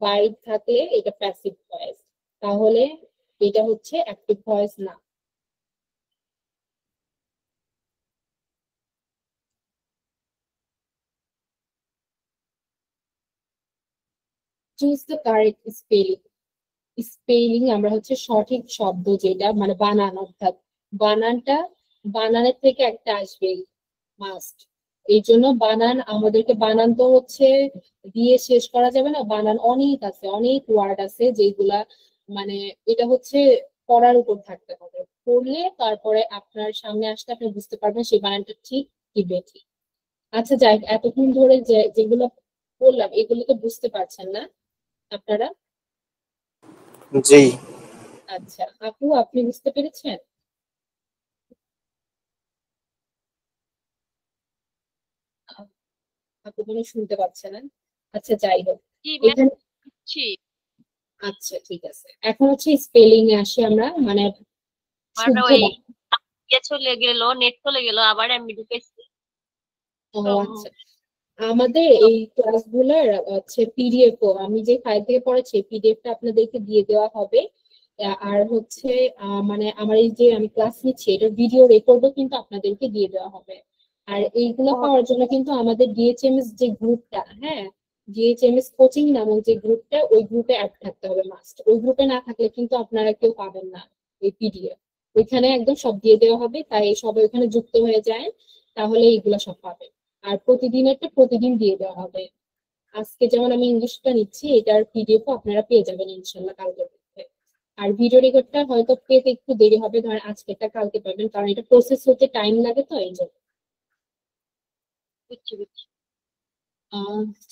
By থাকলে এটা passive voice। তাহলে এটা হচ্ছে active voice না। Choose the correct spelling. Spelling আমরা হচ্ছে সঠিক শব্দ যেটা মানে বানান, অর্থাৎ বানানের থেকে একটা আসবেই মাস্ট। এই জন্য বানান আমাদেরকে বানান তো হচ্ছে দিয়ে শেষ করা যাবে না, বানান অনেক আছে, অনেক ওয়ার্ড আছে যেগুলা মানে এটা হচ্ছে পড়ার উপর থাকতে হবে। পড়লে তারপরে আপনার সামনে আসতে আপনি বুঝতে পারবেন সেই বানানটা ঠিক কি বেঠিক। আচ্ছা যাই, এতক্ষণ ধরে যেগুলো বললাম এগুলো তো বুঝতে পারছেন না আপনারা? জি। আচ্ছা আপু, আপনি বুঝতে পেরেছেন? আপু কোনো শুনতে পাচ্ছে না। আচ্ছা যাই হোক, এখানে আচ্ছা ঠিক আছে। এখন হচ্ছে স্পেলিং এ আসি আমরা, মানে চলে গেল, নেট চলে গেল, আবার আমি ঢুকেছি। ও আচ্ছা, আমাদের এই ক্লাসগুলোর হচ্ছে পিডিএফ ও আমি যে ফাইল থেকে পড়েছি পিডিএফটা আপনাদেরকে দিয়ে দেওয়া হবে। আর হচ্ছে মানে আমার এই যে আমি ক্লাস নিচ্ছি এটার ভিডিও রেকর্ডও কিন্তু আপনাদেরকে দিয়ে দেওয়া হবে। আর এইগুলো পাওয়ার জন্য কিন্তু আমাদের ডিএচএমএস যে গ্রুপটা, হ্যাঁ ডিএচএমএস কোচিং নামক যে গ্রুপটা, ওই গ্রুপে অ্যাড থাকতে হবে মাস্ট। ওই গ্রুপে না থাকলে কিন্তু আপনারা কেউ পাবেন না এই পিডিএফ। ওইখানে একদম সব দিয়ে দেওয়া হবে, তাই সবাই ওখানে যুক্ত হয়ে যায়, তাহলে এইগুলো সব পাবেন। আর প্রতিদিনেরটা প্রতিদিন দিয়ে দেওয়া হবে। আজকে যেমন আমি ইংলিশটা নিচ্ছি, এটার পিডিএফ আপনারা পেয়ে যাবেন ইনশাল্লাহ কালকে। আর ভিডিও রেকর্ডটা হয়তো পেতে একটু দেরি হবে, ধরেন আজকেটা কালকে পাবেন, কারণ এটা প্রসেস হতে টাইম লাগে, তো এই জন্য।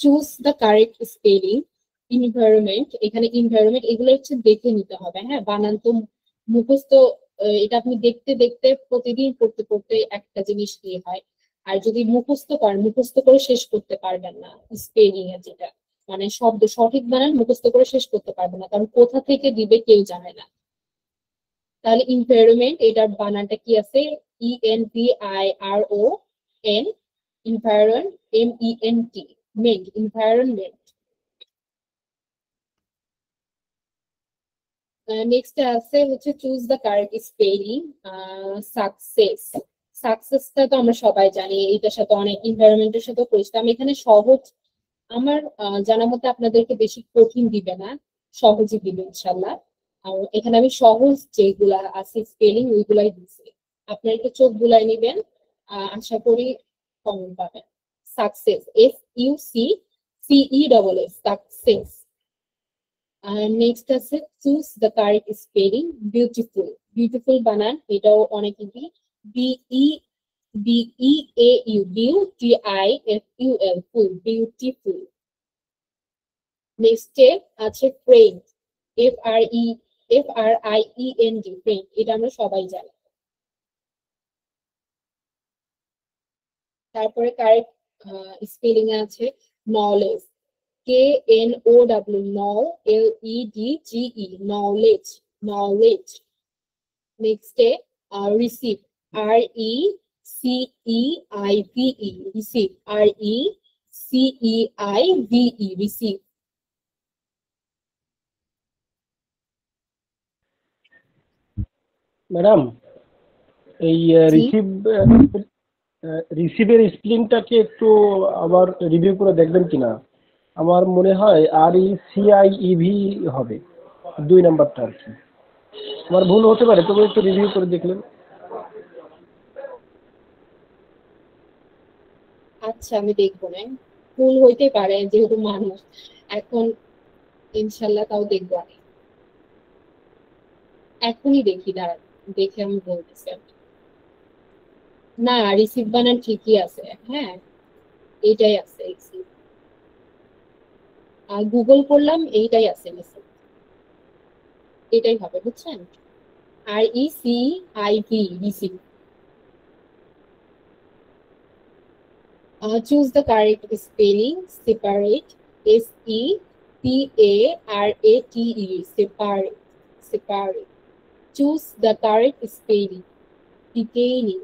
Choose the correct spelling. Environment, এখানে এনভায়রনমেন্ট এগুলো হচ্ছে দেখে নিতে হবে, হ্যাঁ বানান তো মুখস্থ, এটা আপনি দেখতে দেখতে প্রতিদিন পড়তে পড়তে একটা জিনিস নিয়ে হয়। আর যদি মুখস্থ করেন, মুখস্থ করে শেষ করতে পারবেন না স্পেলিং এ, যেটা মানে শব্দ সঠিক বানান মুখস্থ করে শেষ করতে পারবেন না, কারণ কোথা থেকে দিবে কেউ জানে না। তাহলে এনভায়রনমেন্ট এটার বানানটা কি আছে? ENVIRON, environ MENT, ment, environment. Next আছে হচ্ছে choose the correct spelling. Success, সাকসেসটা তো আমরা সবাই জানি, এটার সাথে অনেক এনভায়রনমেন্টের সাথে পরিচিত। আমি এখানে সহজ, আমার জানার মতে আপনাদেরকে বেশি কঠিন দিবে না, সহজই দিবে ইনশাল্লাহ। আর এখানে আমি সহজ যেগুলা আছে স্পেলিং ওইগুলাই দিচ্ছি, আপনারা একটু চোখ বুলাই নিবেন, আশা করি কমন পাবেন। Success, SUCCESS, success. নেক্সট আছে choose the correct spelling. Beautiful, beautiful বানান এটাও অনেক ইজি, BEAU, ফুল, বিউটিফুল। নেক্সট আছে ফ্রেন্ড, FRIEND, ফ্রেন্ড, এটা আমরা সবাই জানি। তারপরে কারেক্ট স্পেলিং এ আছে knowledge, KNOW, know, LEDGE, knowledge, knowledge. Next day, receive, RECEIVE, receive, RECEIVE, receive. Madam এই জি। রিসিভের স্পেলিংটাকে একটু আবার রিভিউ করে দেখবেন কিনা? আমার মনে হয় RECIEV হবে 2 নাম্বারটা আর কি। আমার ভুল হতে পারে, তবে একটু রিভিউ করে দেখলেন। আচ্ছা, আমি দেখবো না, ভুল হইতে পারে যেহেতু মানুষ। এখন ইনশাল্লাহ তাও দেখবো আমি, এখনই দেখি, দাঁড়ান দেখে আমি বলতেছি। না, রিসিভ বানান ঠিকই আছে, হ্যাঁ এইটাই আছে রিসিভ। আর গুগল করলাম, এইটাই আছে রিসিভ, এটাই হবে, বুঝছেন? RECIV, receive. Choose the correct spelling. Separate, SEPARATE, separate, separate. Choose the correct spelling. Beginning,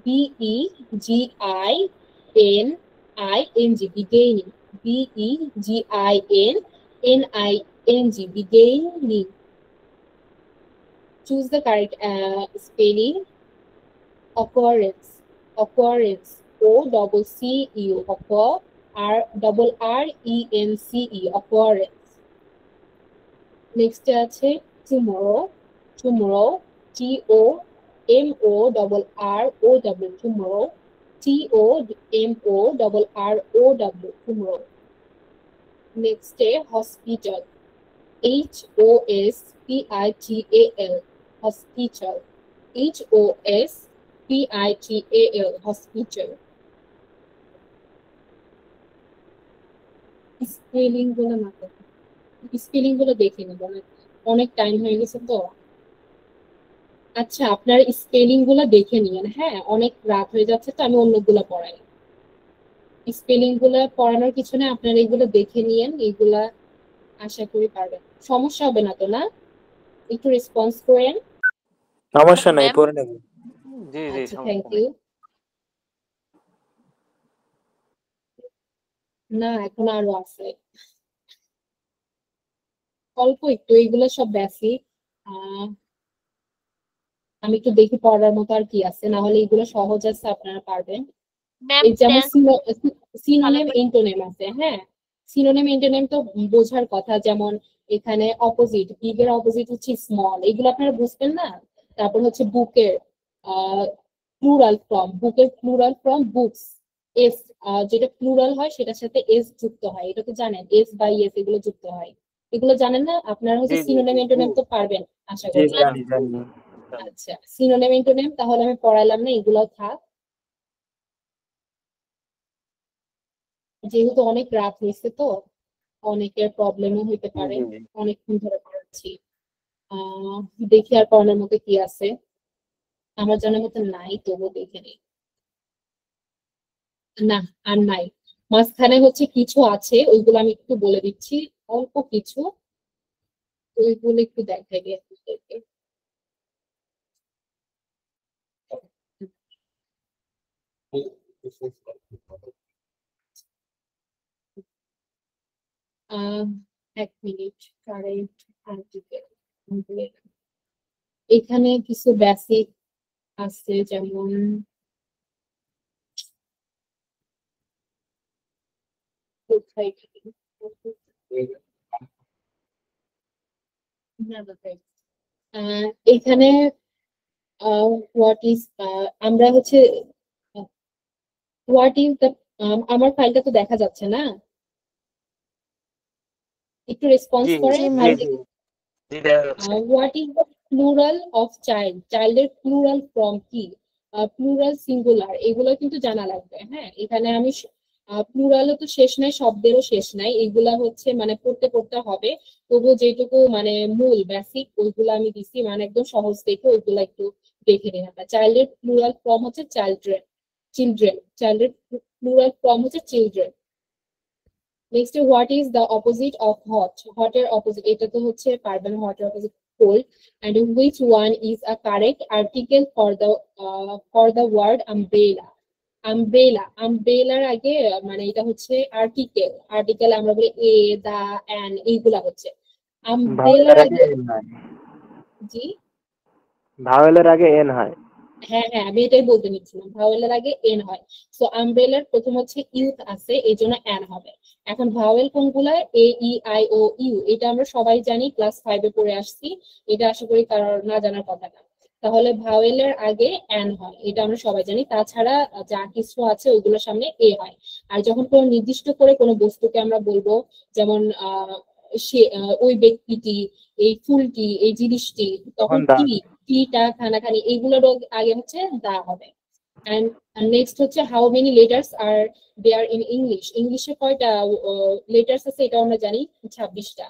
BEGINNING, beginning, BEGINNING, beginning. Choose the correct spelling. Occurrence, occurrence, OCCU, occur, RRENCE, occurrence. Next আছে tomorrow, tomorrow, TOMORROW, tomorrow, TOMORROW, tomorrow. Next day, hospital, HOSPITAL, hospital, HOSPITAL, hospital. Spelling গুলো না, spelling গুলো দেখে নেব, অনেক time হয়ে গেছে তো। আচ্ছা, আপনার স্পেলিং গুলো দেখে নিয়েন, হ্যাঁ অনেক রাত হয়ে যাচ্ছে তো, আমি অন্যগুলো পড়াই। স্পেলিং গুলো পড়ানোর কিছু না, আপনারা এগুলো দেখে নিয়েন, এগুলা আশা করি পারবেন, সমস্যা হবে না তো? না, একটু রেসপন্স করেন। সমস্যা নাই, পড়ে নেব। জি জি, আচ্ছা, থ্যাংক সমস্যা নেই। ইউ। না, এখন আরো আছে অল্প একটু, এগুলো সব বেসিক। আমি একটু দেখি পড়ার মতো আর কি আছে, না হলে এগুলো সহজ আছে, আপনারা পারবেন। ম্যাম এই যেমন টেন্স সিনোনিম এন্টোনিম আছে, হ্যাঁ সিনোনিম এন্টোনিম তো বোঝার কথা, যেমন এখানে অপোজিট, বিগ এর অপোজিট হচ্ছে স্মল, এগুলো আপনারা বুঝবেন না। তারপর হচ্ছে বুকের প্লুরাল ফর্ম, বুকের প্লুরাল ফর্ম বুকস, এস যেটা প্লুরাল হয় সেটার সাথে এস যুক্ত হয়, এটা তো জানেন, এস বাই এস এগুলো যুক্ত হয়, এগুলো জানেন না আপনারা? জি হচ্ছে জি সিনোনিম জি এন্টোনিম তো পারবেন আশা জি, করি। জানি জানি। আচ্ছা, সিনোনিম এন্টোনিম তাহলে আমি পড়াইলাম না, এগুলো থাক, যেহেতু অনেক রাত হয়েছে তো, অনেকের প্রবলেমও হইতে পারে, জি জি। অনেকক্ষণ ধরে পড়াচ্ছি। দেখি আর পড়ানোর মতো কি আছে, আমার জানার মতো নাই, তবুও দেখে নিই। না, আর নাই, মাঝখানে হচ্ছে কিছু আছে, ওইগুলো আমি একটু বলে দিচ্ছি, অল্প কিছু, ওইগুলো একটু দেখাই দিই আপনাদেরকে। এক মিনিট, কারেন্ট আর্টিকেল, এখানে কিছু বেসিক আছে, যেমন কোথায় কি? এখানে হোয়াট ইজ, আমরা হচ্ছে হোয়াট ইজ দ্য, আমার ফাইলটা তো দেখা যাচ্ছে না, একটু রেসপন্স জি করেন। জি জি জি, দেখা যাচ্ছে। What is the plural of child, চাইল্ডের প্লুরাল ফর্ম কি, প্লুরাল সিঙ্গুলার, এগুলো কিন্তু জানা লাগবে। হ্যাঁ, এখানে আমি প্লুরালও তো শেষ নাই, শব্দেরও শেষ নাই, এগুলা হচ্ছে মানে পড়তে পড়তে হবে, তবুও যেটুকু মানে মূল বেসিক ওইগুলো আমি দিছি, মানে একদম সহজ দেখে ওইগুলো একটু দেখে নিন আপনার। চাইল্ডের প্লুরাল ফর্ম হচ্ছে চাইল্ড্রেন, চিলড্রেন, চাইল্ডের প্লুরাল ফর্ম হচ্ছে children. Next what is the opposite of hot, হটের অপোজিট এটা তো হচ্ছে পারবেন, হটের opposite cold, and which one is a correct article for the word umbrella. Umbrella, আমব্রেলার আগে মানে এটা হচ্ছে আর্টিকেল, আর্টিকেল আমরা বলি এ, দা, অ্যান, এইগুলা হচ্ছে। আমব্রেলার ভাওয়েলের আগে আগে এন হয়, জি ভাওয়েলের আগে এন হয়। হ্যাঁ হ্যাঁ, আমি এটাই বলতে নিচ্ছিলাম, ভাওয়েলের আগে এন হয়। সো আমব্রেলার প্রথম হচ্ছে ইউথ আছে, এই জন্য এন হবে। এখন ভাওয়েল কোনগুলা? এ, ই, আই, ও, ইউ, এটা আমরা সবাই জানি, ক্লাস 5-এ পড়ে আসছি, এটা আশা করি কারোর না জানার কথা না। তাহলে ভাওয়েলের আগে এন হয়, এটা আমরা সবাই জানি। তাছাড়া যা কিছু আছে ওইগুলোর সামনে এ হয়। আর যখন কোনো নির্দিষ্ট করে কোনো বস্তুকে আমরা বলবো, যেমন সে, ওই ব্যক্তিটি, এই ফুলটি, এই জিনিসটি, তখন তখন দা। টিটা, খানাখানি, এইগুলোর আগে হচ্ছে দা হবে। and next হচ্ছে how many letters are there in English, ইংলিশে কয়টা লেটার্স আছে এটা আমরা জানি 26টা।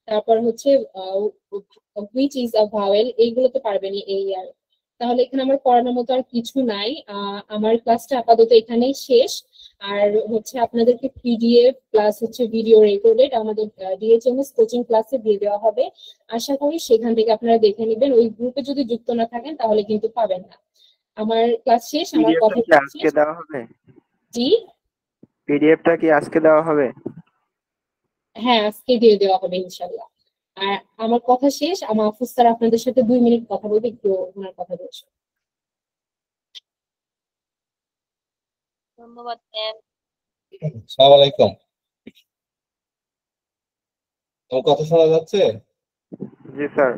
তারপর হচ্ছে which is a vowel, এইগুলো তো পারবেনই এই আর। তাহলে এখানে আমার পড়ানোর মতো আর কিছু নাই, আমার ক্লাসটা আপাতত এখানেই শেষ। আর হচ্ছে আপনাদেরকে পিডিএফ প্লাস হচ্ছে ভিডিও রেকর্ডেড আমাদের ডিএচএমএস কোচিং ক্লাসে দিয়ে দেওয়া হবে। আশা করি সেখান থেকে আপনারা দেখে নেবেন। ওই গ্রুপে যদি যুক্ত না থাকেন তাহলে কিন্তু পাবেন না। আমার ক্লাস শেষ, আমার পিডিএফটা কথা কি আজকে দেওয়া হবে? জি পিডিএফটা কি আজকে দেওয়া হবে? হ্যাঁ, আজকে দিয়ে দেওয়া হবে ইনশাল্লাহ। আর আমার কথা শেষ, আমার আফুজ স্যার আপনাদের সাথে 2 মিনিট কথা বলবে, একটু ওনার কথা বলছে। ধন্যবাদ ম্যাম। আসসালামু আলাইকুম। আমার কথা শোনা যাচ্ছে? জি স্যার।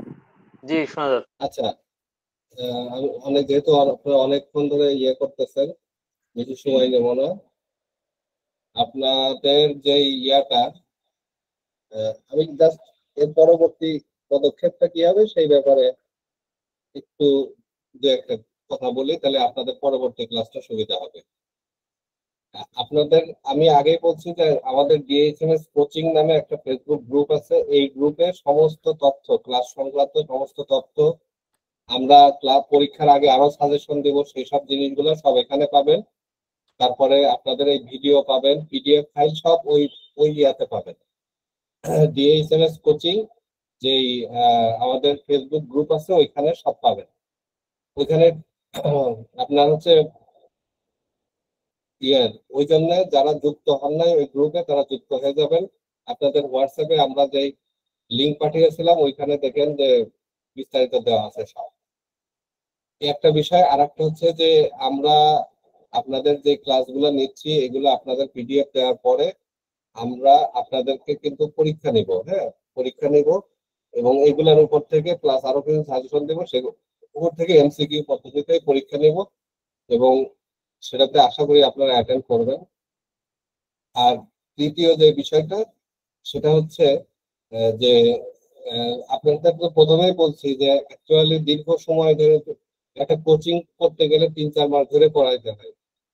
জি শোনা যাচ্ছে। আচ্ছা, আমি অনেক, যেহেতু আপনারা অনেকক্ষণ ধরে ইয়ে করতেছেন, বেশি সময় নেব না। আপনাদের যে ইয়াটা, আমি জাস্ট এর পরবর্তী পদক্ষেপটা কি হবে সেই ব্যাপারে একটু দু একটা কথা বলি, তাহলে আপনাদের পরবর্তী ক্লাসটা সুবিধা হবে। আপনাদের আমি আগেই বলছি যে আমাদের ডিএইচএমএস কোচিং নামে একটা ফেসবুক গ্রুপ আছে। এই গ্রুপে সমস্ত তথ্য, ক্লাস সংক্রান্ত সমস্ত তথ্য, আমরা ক্লাস পরীক্ষার আগে আরো সাজেশন দেব, সেই সব জিনিসগুলো সব এখানে পাবেন। তারপরে আপনাদের এই ভিডিও পাবেন, পিডিএফ ফাইল সব ওই ইয়াতে পাবেন। ডিএইচএমএস কোচিং যেই আমাদের ফেসবুক গ্রুপ আছে ওইখানে সব পাবেন। ওইখানে আপনার হচ্ছে ওই জন্য যারা যুক্ত হন নাই ওই গ্রুপে, তারা যুক্ত হয়ে যাবেন। আপনাদের হোয়াটসঅ্যাপে আমরা যে লিঙ্ক পাঠিয়েছিলাম ওইখানে দেখেন যে বিস্তারিত দেওয়া আছে সব। একটা বিষয়। আর একটা হচ্ছে যে আমরা আপনাদের যে ক্লাসগুলো নিচ্ছি এগুলো আপনাদের পিডিএফ দেওয়ার পরে আমরা আপনাদেরকে কিন্তু পরীক্ষা নিব। হ্যাঁ, পরীক্ষা নিব এবং এইগুলোর উপর থেকে প্লাস আরো কিছু সাজেশন দেবো, সেগুলো উপর থেকে এমসিকিউ পদ্ধতিতে পরীক্ষা নিব এবং সেটাতে আশা করি আপনারা অ্যাটেন্ড করবেন। আর তৃতীয় যে বিষয়টা সেটা হচ্ছে যে আপনাদের তো প্রথমেই বলছি যে অ্যাকচুয়ালি দীর্ঘ সময় ধরে একটা কোচিং করতে গেলে 3-4 মাস ধরে পড়াইতে হয়।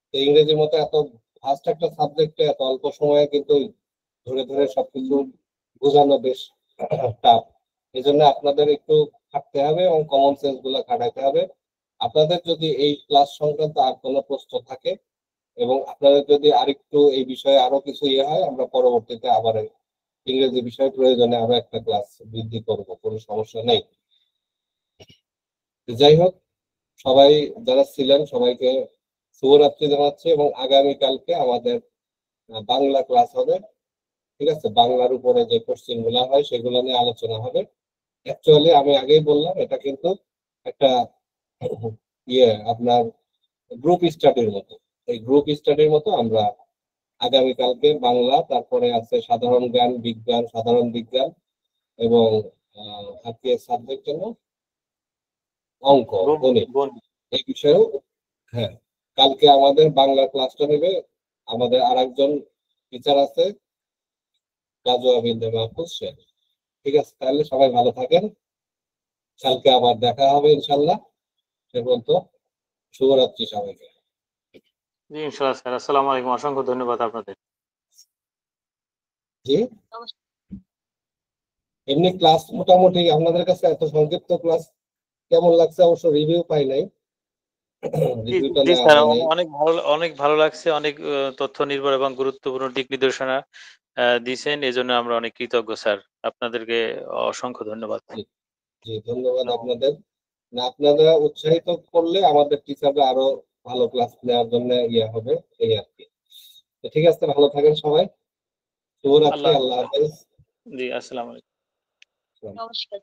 তো ইংরেজির মতো এত ফাস্ট একটা সাবজেক্টে এত অল্প সময়ে কিন্তু ধরে ধরে সবকিছু বোঝানো বেশ টাফ। এই জন্য আপনাদের একটু খাটতে হবে এবং কমন সেন্স গুলো খাটাইতে হবে। আপনাদের যদি এই ক্লাস সংক্রান্ত আর কোনো প্রশ্ন থাকে এবং আপনাদের যদি আরেকটু এই বিষয়ে আরো কিছু ইয়ে হয়, আমরা পরবর্তীতে আবার ইংরেজি বিষয় প্রয়োজনে আরো একটা ক্লাস বৃদ্ধি করব, কোনো সমস্যা নেই। যাই হোক, সবাই যারা ছিলেন সবাইকে শুভরাত্রি জানাচ্ছি এবং আগামীকালকে আমাদের বাংলা ক্লাস হবে। ঠিক আছে, বাংলার উপরে যে কোশ্চেন গুলা হয় সেগুলো নিয়ে আলোচনা হবে। অ্যাকচুয়ালি আমি আগেই বললাম এটা কিন্তু একটা আপনার গ্রুপ স্টাডির মতো। এই গ্রুপ স্টাডির মতো আমরা আগামীকালকে বাংলা, তারপরে আছে সাধারণ জ্ঞান, বিজ্ঞান, সাধারণ বিজ্ঞান এবং আজকে সাবজেক্ট জন্য অঙ্ক, গণিত, এই বিষয়েও। হ্যাঁ, কালকে আমাদের বাংলা ক্লাসটা নেবে আমাদের আরেকজন টিচার আছে, কাজু আবিন্দা মাহফুজ শেখ। ঠিক আছে, তাহলে সবাই ভালো থাকেন, কালকে আবার দেখা হবে ইনশাল্লাহ। সে পর্যন্ত শুভরাত্রি সবাইকে। জি ইনশাআল্লাহ স্যার। আসসালামু আলাইকুম, অসংখ্য ধন্যবাদ আপনাদের। জি, এমনি ক্লাস মোটামুটি আপনাদের কাছে এত সংক্ষিপ্ত ক্লাস কেমন লাগছে? অবশ্য রিভিউ পাই নাই, রিভিউটা জি নেওয়া স্যার, হয় নাই। অনেক ভালো লাগছে। অনেক তথ্য নির্ভর এবং গুরুত্বপূর্ণ দিক নির্দেশনা দিছেন, এজন্য আমরা অনেক কৃতজ্ঞ স্যার। আপনাদেরকে অসংখ্য ধন্যবাদ। জি, ধন্যবাদ আপনাদের। না, আপনারা উৎসাহিত করলে আমাদের টিচাররা আরো ভালো ক্লাস নেওয়ার জন্য ইয়ে হবে, এই আর কি। তো ঠিক আছে, ভালো থাকেন সবাই। শুভরাত্রি, আল্লাহ আল্লাহ হাফেজ। জি, আসসালামু আলাইকুম। নমস্কার।